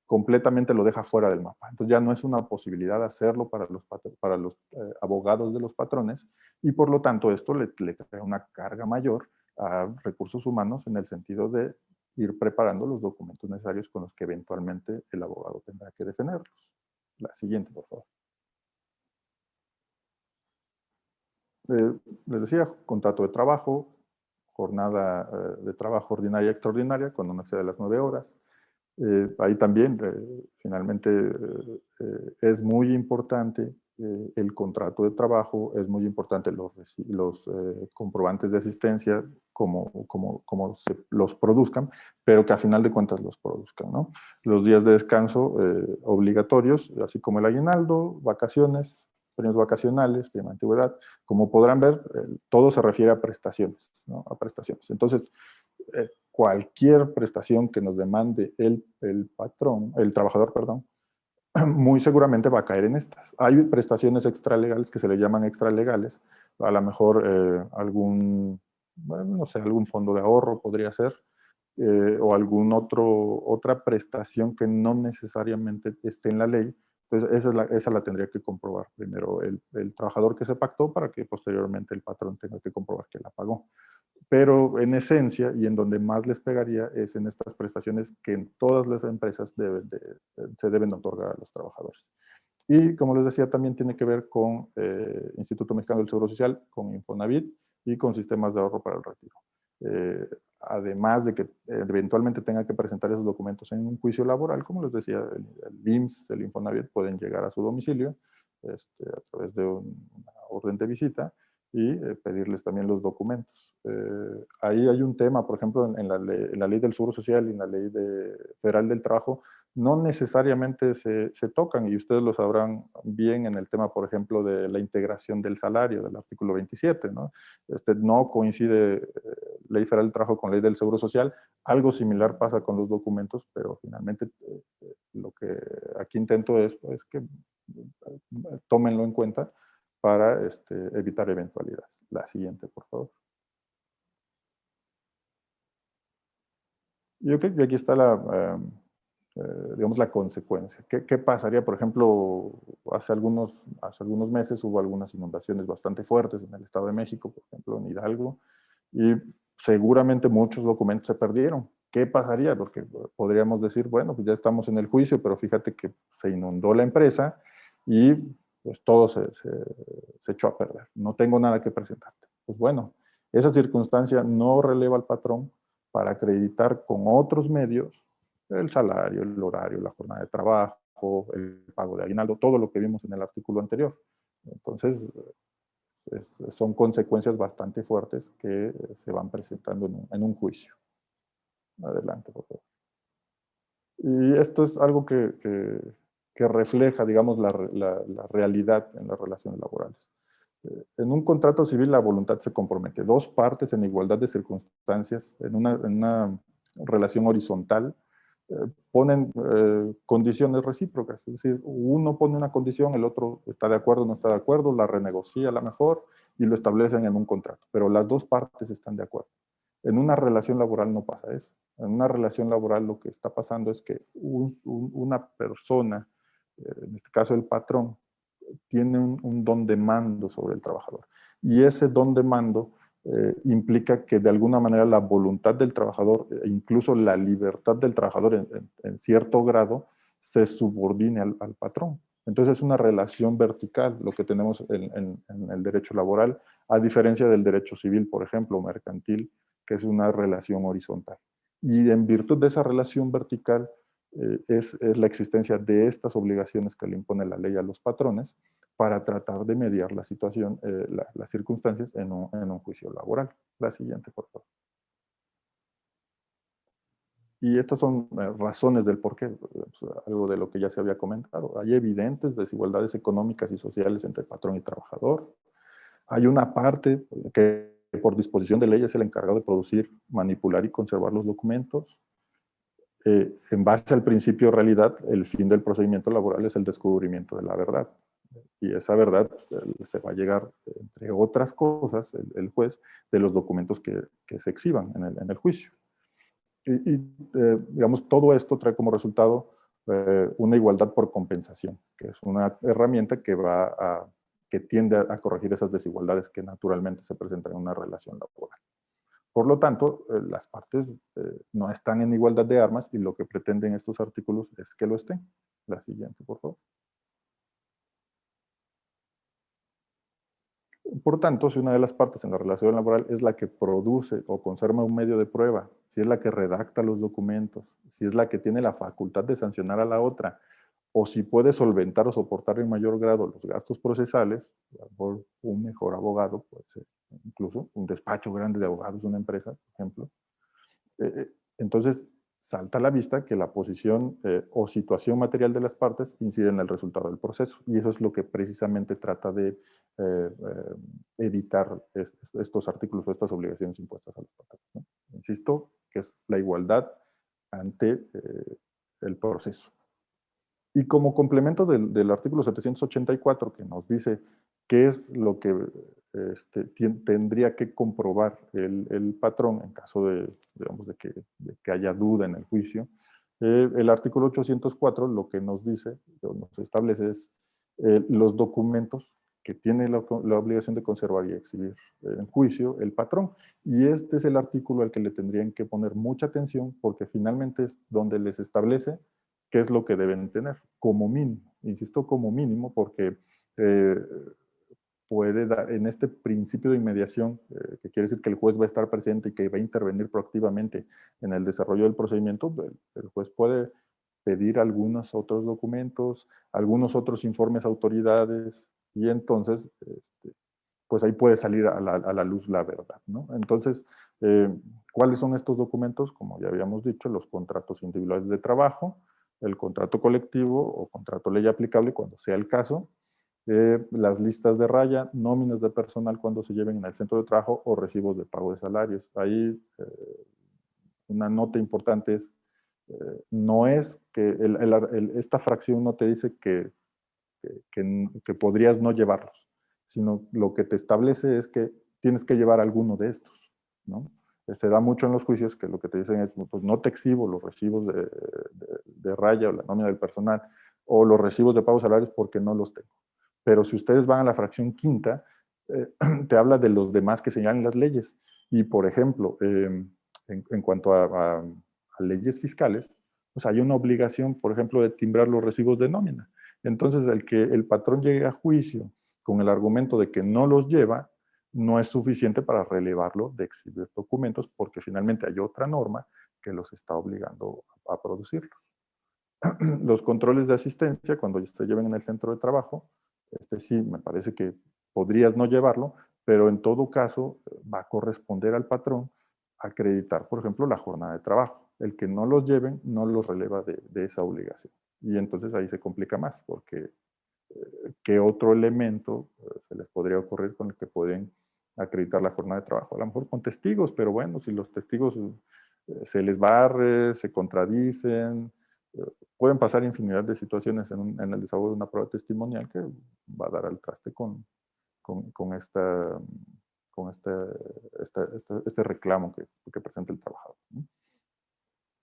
completamente lo deja fuera del mapa. Entonces ya no es una posibilidad hacerlo para los abogados de los patrones y por lo tanto esto le trae una carga mayor a recursos humanos en el sentido de ir preparando los documentos necesarios con los que eventualmente el abogado tendrá que defenderlos. La siguiente, por favor. Les decía, contrato de trabajo, jornada de trabajo ordinaria y extraordinaria, cuando no excede las 9 horas. Ahí también, finalmente, es muy importante el contrato de trabajo, es muy importante los comprobantes de asistencia, como se los produzcan, pero que a final de cuentas los produzcan, ¿no? Los días de descanso obligatorios, así como el aguinaldo, vacaciones, premios vacacionales, prima de antigüedad. Como podrán ver, todo se refiere a prestaciones, ¿no? A prestaciones. Entonces, cualquier prestación que nos demande el trabajador, perdón, muy seguramente va a caer en estas. Hay prestaciones extralegales que se le llaman extralegales, a lo mejor bueno, no sé, algún fondo de ahorro podría ser, o otra prestación que no necesariamente esté en la ley. Entonces, esa la tendría que comprobar primero el trabajador que se pactó para que posteriormente el patrón tenga que comprobar que la pagó. Pero en esencia, y en donde más les pegaría, es en estas prestaciones que en todas las empresas se deben otorgar a los trabajadores. Y como les decía, también tiene que ver con Instituto Mexicano del Seguro Social, con Infonavit y con sistemas de ahorro para el retiro. Además de que eventualmente tenga que presentar esos documentos en un juicio laboral, como les decía, el IMSS, el Infonavit pueden llegar a su domicilio a través de una orden de visita y pedirles también los documentos. Ahí hay un tema, por ejemplo, en la ley del Seguro Social y en la ley federal del trabajo, no necesariamente se tocan, y ustedes lo sabrán bien en el tema, por ejemplo, de la integración del salario, del artículo 27, ¿no? No coincide ley federal del trabajo con ley del Seguro Social, algo similar pasa con los documentos, pero finalmente lo que aquí intento es pues, que tómenlo en cuenta para evitar eventualidades. La siguiente, por favor. Y aquí está digamos, la consecuencia. ¿Qué pasaría? Por ejemplo, hace algunos meses hubo algunas inundaciones bastante fuertes en el Estado de México, por ejemplo, en Hidalgo, Y seguramente muchos documentos se perdieron. ¿Qué pasaría? Porque podríamos decir, bueno, pues ya estamos en el juicio, pero fíjate que se inundó la empresa y pues todo se echó a perder. No tengo nada que presentarte. Pues bueno, esa circunstancia no releva al patrón para acreditar con otros medios el salario, el horario, la jornada de trabajo, el pago de aguinaldo, todo lo que vimos en el artículo anterior. Entonces, son consecuencias bastante fuertes que se van presentando en un juicio. Adelante, por favor. Y esto es algo que refleja, digamos, la realidad en las relaciones laborales. En un contrato civil la voluntad se compromete. Dos partes en igualdad de circunstancias, en una relación horizontal, ponen condiciones recíprocas. Es decir, uno pone una condición, el otro está de acuerdo o no está de acuerdo, la renegocia a la mejor y lo establecen en un contrato. Pero las dos partes están de acuerdo. En una relación laboral no pasa eso. En una relación laboral lo que está pasando es que una persona, en este caso el patrón, tiene un don de mando sobre el trabajador. Y ese don de mando implica que de alguna manera la voluntad del trabajador e incluso la libertad del trabajador en cierto grado se subordine al patrón. Entonces es una relación vertical lo que tenemos en el derecho laboral, a diferencia del derecho civil, por ejemplo, mercantil, que es una relación horizontal. Y en virtud de esa relación vertical es la existencia de estas obligaciones que le impone la ley a los patrones para tratar de mediar la situación, las circunstancias en un juicio laboral. La siguiente, por favor. Y estas son razones del por qué, pues, algo de lo que ya se había comentado. Hay evidentes desigualdades económicas y sociales entre patrón y trabajador. Hay una parte que por disposición de ley es el encargado de producir, manipular y conservar los documentos. En base al principio de realidad, el fin del procedimiento laboral es el descubrimiento de la verdad. Y esa verdad pues, se va a llegar, entre otras cosas, el juez, de los documentos que se exhiban en el juicio. Digamos, todo esto trae como resultado una igualdad por compensación, que es una herramienta que tiende a corregir esas desigualdades que naturalmente se presentan en una relación laboral. Por lo tanto, las partes no están en igualdad de armas y lo que pretenden estos artículos es que lo estén. La siguiente, por favor. Por tanto, si una de las partes en la relación laboral es la que produce o conserva un medio de prueba, si es la que redacta los documentos, si es la que tiene la facultad de sancionar a la otra, o si puede solventar o soportar en mayor grado los gastos procesales, por un mejor abogado, puede ser incluso un despacho grande de abogados de una empresa, por ejemplo. Entonces, salta a la vista que la posición o situación material de las partes incide en el resultado del proceso. Y eso es lo que precisamente trata de evitar estos artículos o estas obligaciones impuestas a los patrones, ¿no? Insisto, que es la igualdad ante el proceso. Y como complemento del artículo 784, que nos dice qué es lo que tendría que comprobar el patrón en caso de, digamos, de que haya duda en el juicio, el artículo 804 lo que nos dice, o nos establece es los documentos que tiene la obligación de conservar y exhibir en juicio el patrón. Y este es el artículo al que le tendrían que poner mucha atención porque finalmente es donde les establece qué es lo que deben tener, como mínimo. Insisto, como mínimo, porque puede dar, en este principio de inmediación, que quiere decir que el juez va a estar presente y que va a intervenir proactivamente en el desarrollo del procedimiento, el juez puede pedir algunos otros documentos, algunos otros informes a autoridades, y entonces, pues ahí puede salir a la luz la verdad, ¿no? Entonces, ¿cuáles son estos documentos? Como ya habíamos dicho, los contratos individuales de trabajo, el contrato colectivo o contrato ley aplicable cuando sea el caso, las listas de raya, nóminas de personal cuando se lleven en el centro de trabajo o recibos de pago de salarios. Ahí una nota importante es, no es que esta fracción no te dice que podrías no llevarlos, sino lo que te establece es que tienes que llevar alguno de estos, ¿no? Se da mucho en los juicios que lo que te dicen es, pues no te exhibo los recibos de raya o la nómina del personal o los recibos de pago de salarios porque no los tengo. Pero si ustedes van a la fracción quinta, te habla de los demás que señalan las leyes. Y, por ejemplo, en cuanto a leyes fiscales, pues hay una obligación, por ejemplo, de timbrar los recibos de nómina. Entonces, el que el patrón llegue a juicio con el argumento de que no los lleva, no es suficiente para relevarlo de exhibir documentos, porque finalmente hay otra norma que los está obligando a producirlos. Los controles de asistencia, cuando se lleven en el centro de trabajo, sí, me parece que podrías no llevarlo, pero en todo caso va a corresponder al patrón acreditar, por ejemplo, la jornada de trabajo. El que no los lleven no los releva de esa obligación. Y entonces ahí se complica más, porque ¿qué otro elemento se les podría ocurrir con el que pueden acreditar la jornada de trabajo? A lo mejor con testigos, pero bueno, si los testigos se les barre, se contradicen, pueden pasar infinidad de situaciones en el desahogo de una prueba testimonial que va a dar al traste con este reclamo que presenta el trabajador, ¿no?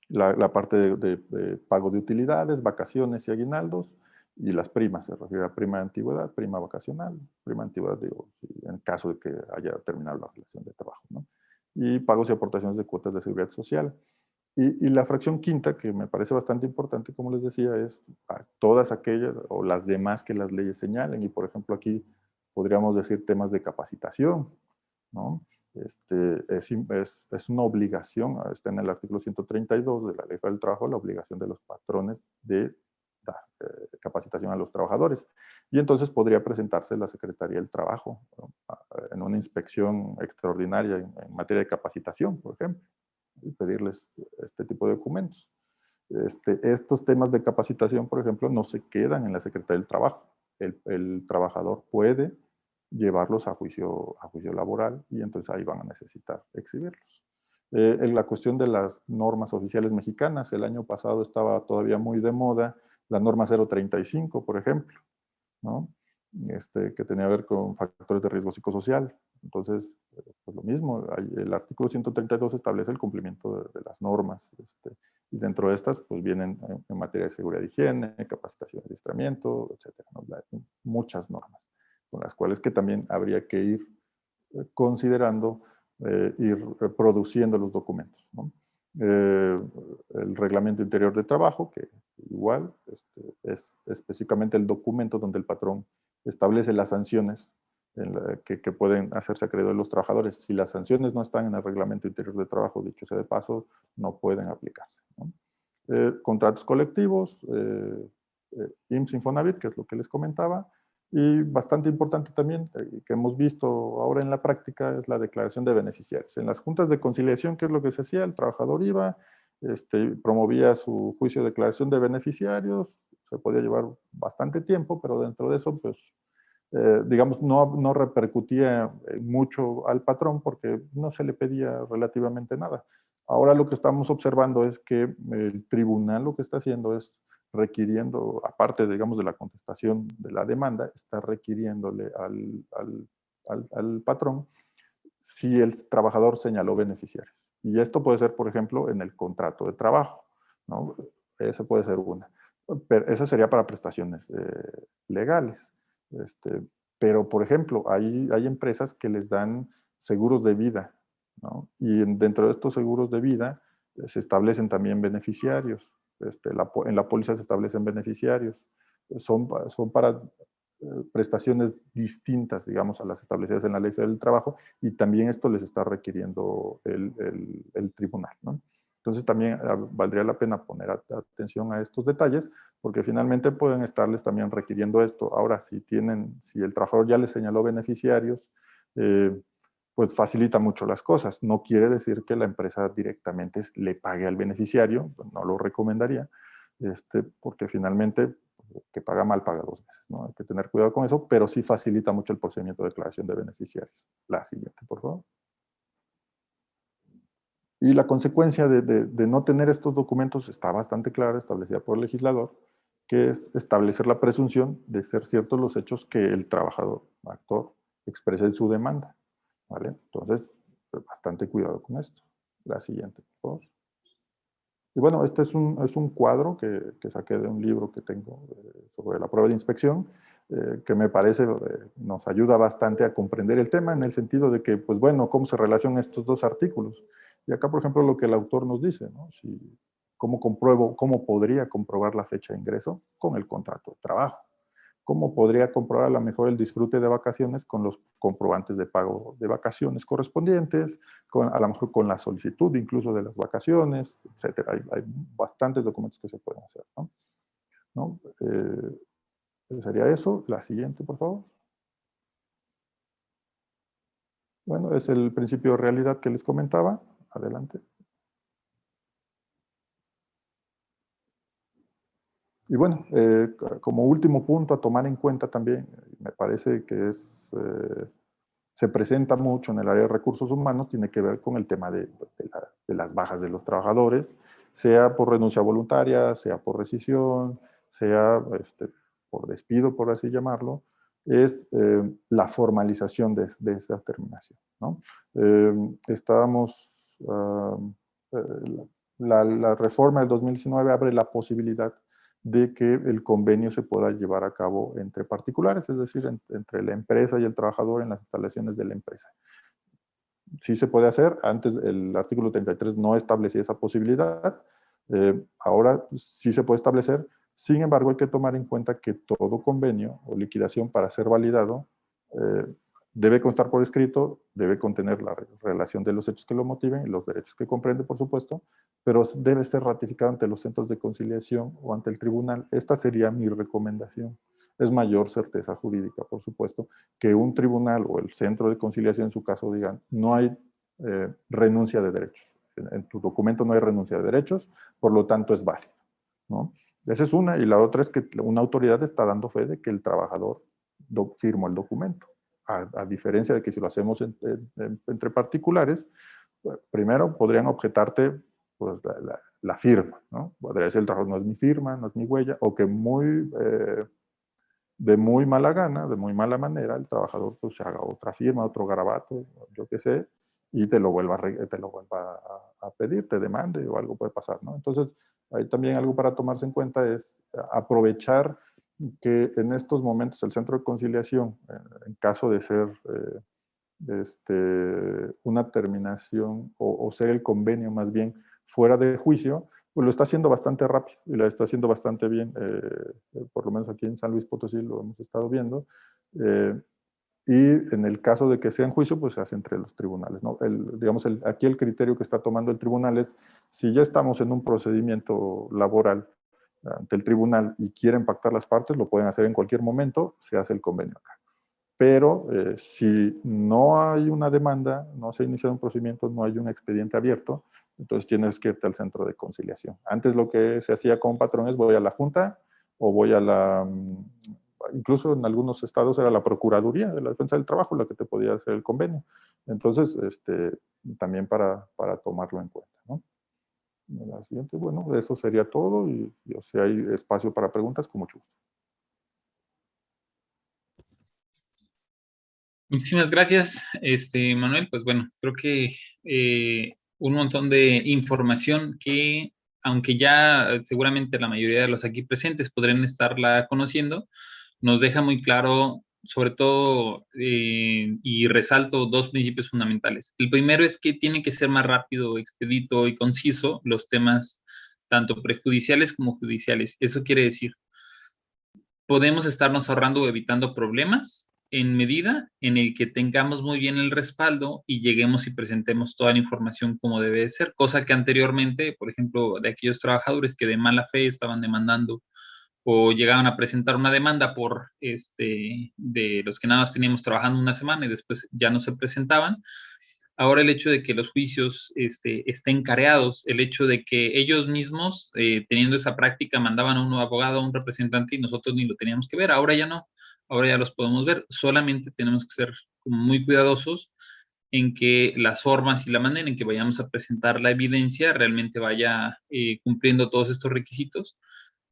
La parte de pago de utilidades, vacaciones y aguinaldos, y las primas, se refiere a prima de antigüedad, prima vacacional, prima de antigüedad, digo, en caso de que haya terminado la relación de trabajo, ¿no? Y pagos y aportaciones de cuotas de seguridad social. Y la fracción quinta, que me parece bastante importante, como les decía, es a todas aquellas o las demás que las leyes señalen. Y, por ejemplo, aquí podríamos decir temas de capacitación, ¿no? Es una obligación, está en el artículo 132 de la Ley del Trabajo, la obligación de los patrones de dar capacitación a los trabajadores. Y entonces podría presentarse la Secretaría del Trabajo, ¿no?, en una inspección extraordinaria en materia de capacitación, por ejemplo, y pedirles este tipo de documentos. Estos temas de capacitación, por ejemplo, no se quedan en la Secretaría del Trabajo. El trabajador puede llevarlos a juicio laboral y entonces ahí van a necesitar exhibirlos. En la cuestión de las normas oficiales mexicanas, el año pasado estaba todavía muy de moda la norma 035, por ejemplo, ¿no? Que tenía que ver con factores de riesgo psicosocial. Entonces, pues lo mismo, el artículo 132 establece el cumplimiento de las normas, y dentro de estas, pues vienen en materia de seguridad y higiene, capacitación y adiestramiento, etcétera, ¿no? Muchas normas, con las cuales que también habría que ir considerando, ir produciendo los documentos, ¿no? El reglamento interior de trabajo, que igual es específicamente el documento donde el patrón establece las sanciones que pueden hacerse acreedores los trabajadores. Si las sanciones no están en el reglamento interior de trabajo, dicho sea de paso, no pueden aplicarse, ¿no? Contratos colectivos, IMSS Infonavit, que es lo que les comentaba, y bastante importante también, que hemos visto ahora en la práctica, es la declaración de beneficiarios. En las juntas de conciliación, ¿qué es lo que se hacía? El trabajador iba, promovía su juicio de declaración de beneficiarios, se podía llevar bastante tiempo, pero dentro de eso, pues, digamos, no repercutía mucho al patrón porque no se le pedía relativamente nada. Ahora lo que estamos observando es que el tribunal lo que está haciendo es requiriendo, aparte, digamos, de la contestación de la demanda, está requiriéndole al patrón si el trabajador señaló beneficiarios. Y esto puede ser, por ejemplo, en el contrato de trabajo, ¿no? Esa puede ser una. Pero eso sería para prestaciones legales. Pero, por ejemplo, hay empresas que les dan seguros de vida, ¿no? Y dentro de estos seguros de vida se establecen también beneficiarios. En la póliza se establecen beneficiarios. Son para prestaciones distintas, digamos, a las establecidas en la Ley Federal del Trabajo, y también esto les está requiriendo el tribunal, ¿no? Entonces también valdría la pena poner atención a estos detalles, porque finalmente pueden estarles también requiriendo esto. Ahora, si el trabajador ya les señaló beneficiarios, pues facilita mucho las cosas. No quiere decir que la empresa directamente le pague al beneficiario, no lo recomendaría, porque finalmente que paga mal paga dos veces, ¿no? Hay que tener cuidado con eso, pero sí facilita mucho el procedimiento de declaración de beneficiarios. La siguiente, por favor. Y la consecuencia de no tener estos documentos está bastante clara, establecida por el legislador, que es establecer la presunción de ser ciertos los hechos que el trabajador, actor, expresa en su demanda, ¿vale? Entonces, bastante cuidado con esto. La siguiente, por favor. Y bueno, este es un cuadro que saqué de un libro que tengo sobre la prueba de inspección, que me parece nos ayuda bastante a comprender el tema en el sentido de que, pues bueno, cómo se relacionan estos dos artículos. Y acá, por ejemplo, lo que el autor nos dice, ¿no? ¿Cómo podría comprobar la fecha de ingreso? Con el contrato de trabajo. ¿Cómo podría comprobar a lo mejor el disfrute de vacaciones? Con los comprobantes de pago de vacaciones correspondientes, a lo mejor con la solicitud incluso de las vacaciones, etcétera. Hay bastantes documentos que se pueden hacer, ¿no? ¿No? Sería eso. La siguiente, por favor. Bueno, es el principio de realidad que les comentaba. Adelante. Y bueno, como último punto a tomar en cuenta también, me parece que se presenta mucho en el área de recursos humanos, tiene que ver con el tema de las bajas de los trabajadores, sea por renuncia voluntaria, sea por rescisión, sea por despido, por así llamarlo, es la formalización de esa terminación, ¿no? La reforma del 2019 abre la posibilidad de que el convenio se pueda llevar a cabo entre particulares, es decir, entre la empresa y el trabajador en las instalaciones de la empresa. Sí se puede hacer, antes el artículo 33 no establecía esa posibilidad, ahora sí se puede establecer, sin embargo hay que tomar en cuenta que todo convenio o liquidación para ser validado debe constar por escrito, debe contener la relación de los hechos que lo motiven y los derechos que comprende, por supuesto, pero debe ser ratificado ante los centros de conciliación o ante el tribunal. Esta sería mi recomendación. Es mayor certeza jurídica, por supuesto, que un tribunal o el centro de conciliación, en su caso, digan, no hay renuncia de derechos. En tu documento no hay renuncia de derechos, por lo tanto es válido, ¿no? Esa es una, y la otra es que una autoridad está dando fe de que el trabajador firmó el documento. A diferencia de que si lo hacemos entre particulares, primero podrían objetarte pues, la firma, ¿no? Podría decir el trabajo no es mi firma, no es mi huella, o que de muy mala gana, de muy mala manera, el trabajador pues se haga otra firma, otro garabato, yo qué sé, y te lo vuelva a pedir, te demande o algo puede pasar, ¿no? Entonces, hay también algo para tomarse en cuenta es aprovechar que en estos momentos el centro de conciliación, en caso de ser una terminación o ser el convenio más bien fuera de juicio, pues lo está haciendo bastante rápido y lo está haciendo bastante bien, por lo menos aquí en San Luis Potosí lo hemos estado viendo, y en el caso de que sea en juicio, pues se hace entre los tribunales, ¿no? Aquí el criterio que está tomando el tribunal es, si ya estamos en un procedimiento laboral ante el tribunal y quieren pactar las partes, lo pueden hacer en cualquier momento, se hace el convenio acá. Pero si no hay una demanda, no se ha iniciado un procedimiento, no hay un expediente abierto, entonces tienes que irte al centro de conciliación. Antes lo que se hacía con patrón es voy a la junta o voy a incluso en algunos estados era la Procuraduría de la Defensa del Trabajo la que te podía hacer el convenio. Entonces, también para tomarlo en cuenta, ¿no? La siguiente, bueno, eso sería todo y si hay espacio para preguntas, con mucho gusto. Muchísimas gracias, Manuel. Pues bueno, creo que un montón de información que, aunque ya seguramente la mayoría de los aquí presentes podrían estarla conociendo, nos deja muy claro, sobre todo, y resalto dos principios fundamentales. El primero es que tiene que ser más rápido, expedito y conciso los temas tanto prejudiciales como judiciales. Eso quiere decir, podemos estarnos ahorrando o evitando problemas en medida en el que tengamos muy bien el respaldo y lleguemos y presentemos toda la información como debe de ser, cosa que anteriormente, por ejemplo, de aquellos trabajadores que de mala fe estaban demandando o llegaban a presentar una demanda de los que nada más teníamos trabajando una semana y después ya no se presentaban. Ahora el hecho de que los juicios estén careados, el hecho de que ellos mismos, teniendo esa práctica, mandaban a un abogado, a un representante y nosotros ni lo teníamos que ver, ahora ya no, ahora ya los podemos ver, solamente tenemos que ser muy cuidadosos en que las formas y la manera en que vayamos a presentar la evidencia realmente vaya cumpliendo todos estos requisitos,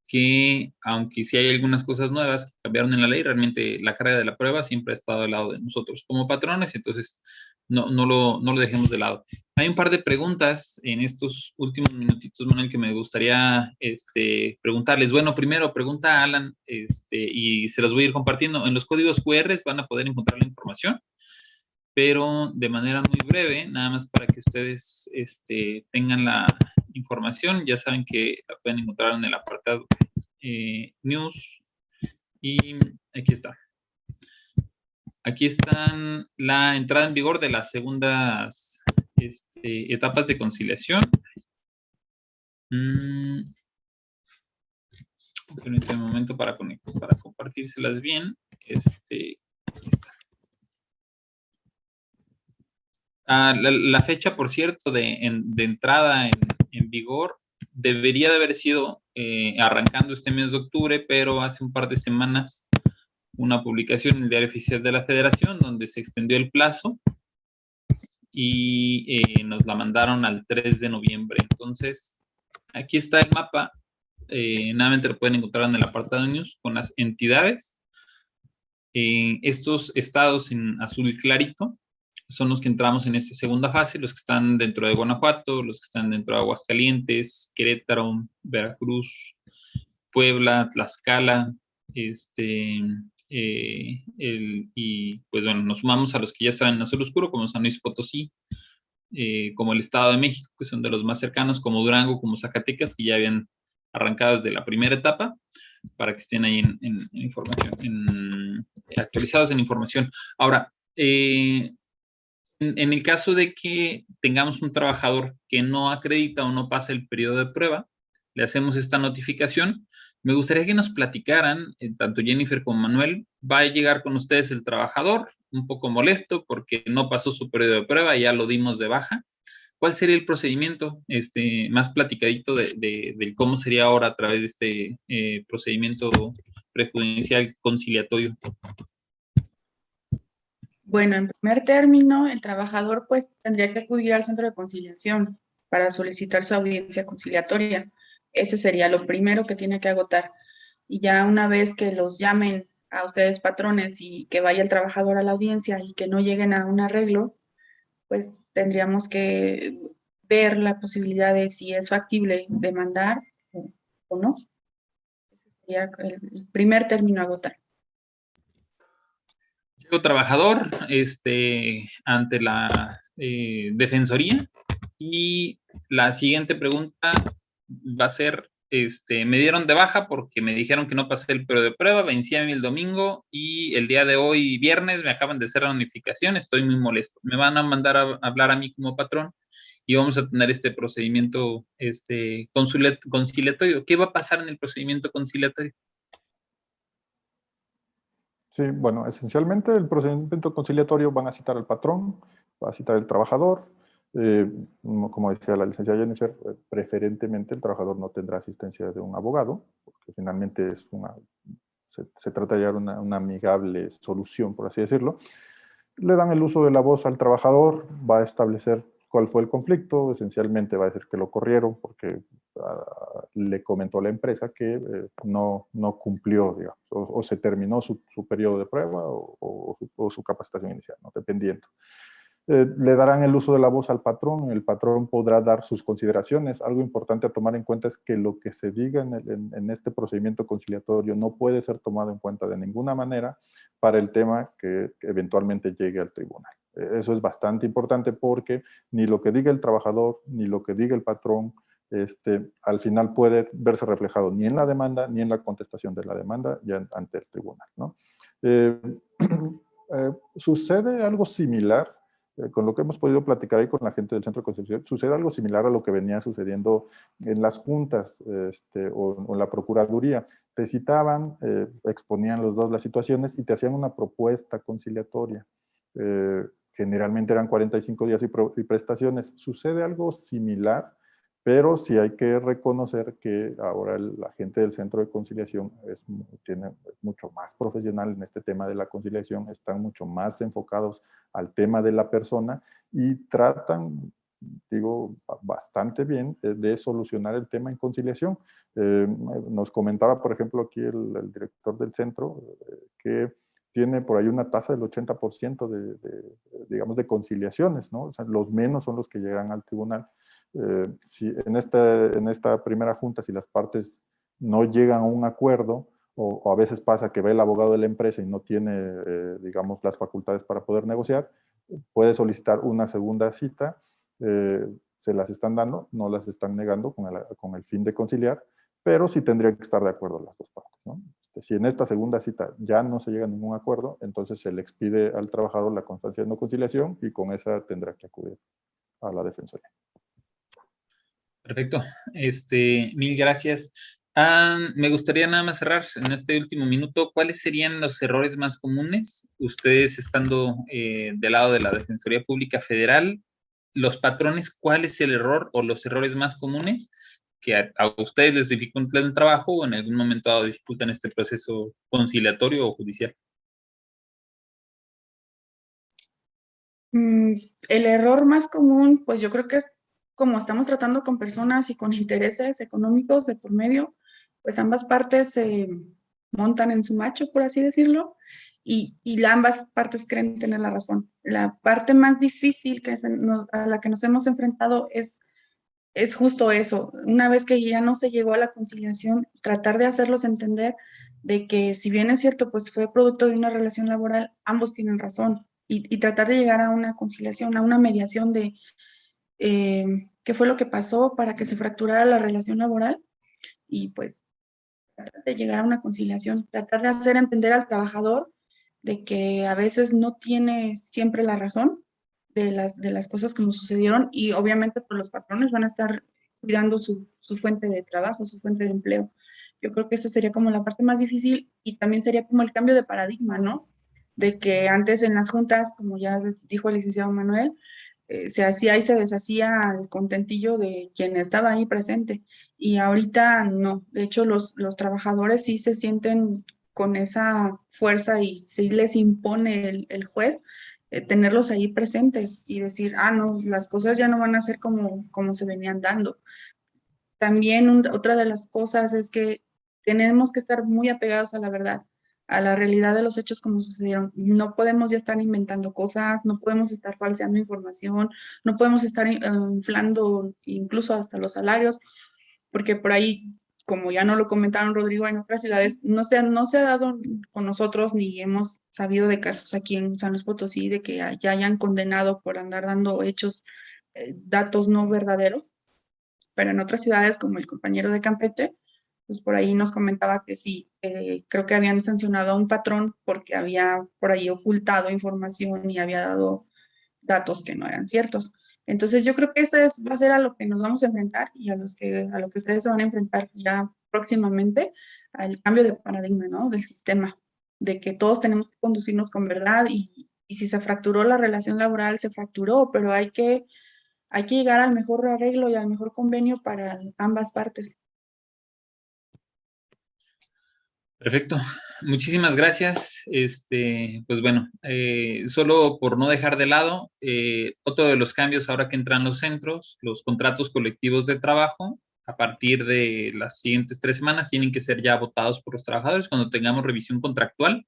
que aunque sí hay algunas cosas nuevas que cambiaron en la ley, realmente la carga de la prueba siempre ha estado al lado de nosotros como patrones, entonces no lo dejemos de lado. Hay un par de preguntas en estos últimos minutitos, Manuel, que me gustaría preguntarles. Bueno, primero, pregunta Alan, y se los voy a ir compartiendo. En los códigos QR van a poder encontrar la información, pero de manera muy breve, nada más para que ustedes tengan la información. Ya saben que la pueden encontrar en el apartado News, y aquí está. Aquí están la entrada en vigor de las segundas etapas de conciliación. Permítame un momento para compartírselas bien. La fecha, por cierto, de entrada en vigor debería de haber sido arrancando este mes de octubre, pero hace un par de semanas una publicación en el Diario Oficial de la Federación donde se extendió el plazo y nos la mandaron al 3 de noviembre. Entonces, aquí está el mapa. Nuevamente lo pueden encontrar en el apartado News con las entidades. Estos estados en azul clarito son los que entramos en esta segunda fase, los que están dentro de Guanajuato, los que están dentro de Aguascalientes, Querétaro, Veracruz, Puebla, Tlaxcala, y pues bueno, nos sumamos a los que ya están en azul oscuro, como San Luis Potosí, como el Estado de México, que son de los más cercanos, como Durango, como Zacatecas, que ya habían arrancado desde la primera etapa, para que estén ahí en información, actualizados en información. Ahora, en el caso de que tengamos un trabajador que no acredita o no pasa el periodo de prueba, le hacemos esta notificación. Me gustaría que nos platicaran, tanto Jennifer como Manuel, va a llegar con ustedes el trabajador, un poco molesto porque no pasó su periodo de prueba, ya lo dimos de baja. ¿Cuál sería el procedimiento más platicadito de cómo sería ahora a través de este procedimiento prejudicial conciliatorio? Bueno, en primer término, el trabajador pues tendría que acudir al centro de conciliación para solicitar su audiencia conciliatoria. Ese sería lo primero que tiene que agotar. Y ya una vez que los llamen a ustedes patrones y que vaya el trabajador a la audiencia y que no lleguen a un arreglo, pues tendríamos que ver la posibilidad de si es factible demandar o no. Ese sería el primer término a agotar. Llego trabajador ante la defensoría, y la siguiente pregunta va a ser, me dieron de baja porque me dijeron que no pasé el periodo de prueba, vencí a mí el domingo y el día de hoy, viernes, me acaban de hacer la notificación, estoy muy molesto. Me van a mandar a hablar a mí como patrón y vamos a tener este procedimiento conciliatorio. ¿Qué va a pasar en el procedimiento conciliatorio? Sí, bueno, esencialmente el procedimiento conciliatorio van a citar al patrón, va a citar el trabajador. Como decía la licenciada Jennifer, preferentemente el trabajador no tendrá asistencia de un abogado, porque finalmente es se trata de hallar una amigable solución, por así decirlo. Le dan el uso de la voz al trabajador, va a establecer cuál fue el conflicto, esencialmente va a decir que lo corrieron porque le comentó a la empresa que no cumplió, digamos, o se terminó su periodo de prueba o su capacitación inicial, ¿no? Dependiendo. Le darán el uso de la voz al patrón, el patrón podrá dar sus consideraciones. Algo importante a tomar en cuenta es que lo que se diga en este procedimiento conciliatorio no puede ser tomado en cuenta de ninguna manera para el tema que eventualmente llegue al tribunal. Eso es bastante importante porque ni lo que diga el trabajador, ni lo que diga el patrón, al final puede verse reflejado ni en la demanda, ni en la contestación de la demanda ya ante el tribunal, ¿no? Sucede algo similar con lo que hemos podido platicar ahí con la gente del Centro de Conciliación, sucede algo similar a lo que venía sucediendo en las juntas o en la Procuraduría. Te citaban, exponían los dos las situaciones y te hacían una propuesta conciliatoria. Generalmente eran 45 días y prestaciones. Sucede algo similar, pero sí hay que reconocer que ahora la gente del Centro de Conciliación es mucho más profesional en este tema de la conciliación, están mucho más enfocados al tema de la persona y tratan, digo, bastante bien de solucionar el tema en conciliación. Nos comentaba, por ejemplo, aquí el director del centro que tiene por ahí una tasa del 80% digamos, de conciliaciones, ¿no? O sea, los menos son los que llegan al tribunal. Si en esta primera junta, si las partes no llegan a un acuerdo, o a veces pasa que ve el abogado de la empresa y no tiene, digamos, las facultades para poder negociar, puede solicitar una segunda cita, se las están dando, no las están negando con el fin de conciliar, pero sí tendrían que estar de acuerdo las dos partes, ¿no? Si en esta segunda cita ya no se llega a ningún acuerdo, entonces se le expide al trabajador la constancia de no conciliación y con esa tendrá que acudir a la defensoría. Perfecto. Mil gracias. Me gustaría nada más cerrar en este último minuto. ¿Cuáles serían los errores más comunes? Ustedes estando del lado de la Defensoría Pública Federal, los patrones, ¿cuál es el error o los errores más comunes que a ustedes les dificultan el trabajo o en algún momento dado dificultan este proceso conciliatorio o judicial? El error más común, pues yo creo que es como estamos tratando con personas y con intereses económicos de por medio, pues ambas partes se montan en su macho, por así decirlo, y ambas partes creen tener la razón. La parte más difícil a la que nos hemos enfrentado es justo eso. Una vez que ya no se llegó a la conciliación, tratar de hacerlos entender de que si bien es cierto, pues fue producto de una relación laboral, ambos tienen razón. Y tratar de llegar a una conciliación, a una mediación de qué fue lo que pasó para que se fracturara la relación laboral y pues tratar de llegar a una conciliación, tratar de hacer entender al trabajador de que a veces no tiene siempre la razón de las cosas que nos sucedieron y obviamente pues, los patrones van a estar cuidando su fuente de trabajo, su fuente de empleo. Yo creo que esa sería como la parte más difícil y también sería como el cambio de paradigma, ¿no? De que antes en las juntas, como ya dijo el licenciado Manuel, se hacía y se deshacía el contentillo de quien estaba ahí presente. Y ahorita no. De hecho, los trabajadores sí se sienten con esa fuerza y sí les impone el juez tenerlos ahí presentes y decir, ah, no, las cosas ya no van a ser como se venían dando. También otra de las cosas es que tenemos que estar muy apegados a la verdad, a la realidad de los hechos como sucedieron. No podemos ya estar inventando cosas, no podemos estar falseando información, no podemos estar inflando incluso hasta los salarios, porque por ahí, como ya no lo comentaron Rodrigo, en otras ciudades no se ha dado con nosotros ni hemos sabido de casos aquí en San Luis Potosí de que ya hayan condenado por andar dando hechos, datos no verdaderos, pero en otras ciudades como el compañero de Campeche, pues por ahí nos comentaba que sí, creo que habían sancionado a un patrón porque había por ahí ocultado información y había dado datos que no eran ciertos. Entonces yo creo que va a ser a lo que nos vamos a enfrentar y a lo que ustedes se van a enfrentar ya próximamente, al cambio de paradigma, ¿no? Del sistema, de que todos tenemos que conducirnos con verdad y si se fracturó la relación laboral, se fracturó, pero hay que llegar al mejor arreglo y al mejor convenio para ambas partes. Perfecto. Muchísimas gracias. Pues bueno, solo por no dejar de lado, otro de los cambios ahora que entran los centros, los contratos colectivos de trabajo, a partir de las siguientes 3 semanas tienen que ser ya votados por los trabajadores. Cuando tengamos revisión contractual,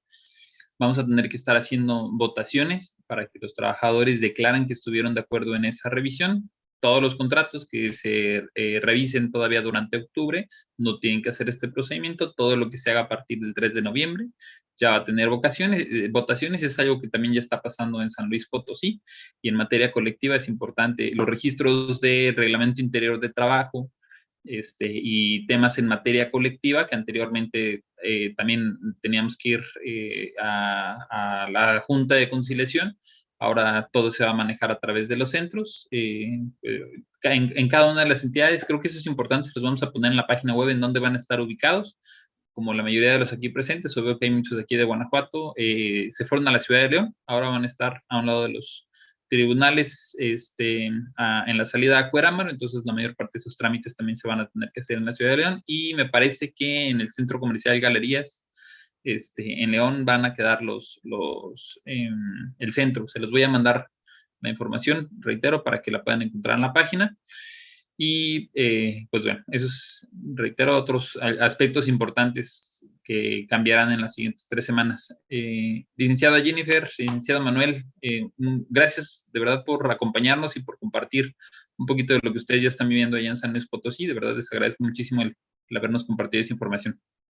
vamos a tener que estar haciendo votaciones para que los trabajadores declaren que estuvieron de acuerdo en esa revisión. Todos los contratos que se revisen todavía durante octubre no tienen que hacer este procedimiento. Todo lo que se haga a partir del 3 de noviembre ya va a tener votaciones. Es algo que también ya está pasando en San Luis Potosí. Y en materia colectiva es importante los registros de reglamento interior de trabajo, y temas en materia colectiva que anteriormente también teníamos que ir a la Junta de Conciliación. Ahora todo se va a manejar a través de los centros. En cada una de las entidades, creo que eso es importante, se los vamos a poner en la página web en donde van a estar ubicados. Como la mayoría de los aquí presentes, o veo que hay muchos de aquí de Guanajuato, se fueron a la ciudad de León, ahora van a estar a un lado de los tribunales en la salida a Cuerámaro, entonces la mayor parte de esos trámites también se van a tener que hacer en la ciudad de León, y me parece que en el Centro Comercial Galerías, en León van a quedar el centro. Se los voy a mandar la información, reitero, para que la puedan encontrar en la página. Y pues bueno, esos, reitero, otros aspectos importantes que cambiarán en las siguientes 3 semanas. Licenciada Jennifer, licenciado Manuel, gracias de verdad por acompañarnos y por compartir un poquito de lo que ustedes ya están viviendo allá en San Luis Potosí. De verdad les agradezco muchísimo el habernos compartido esa información.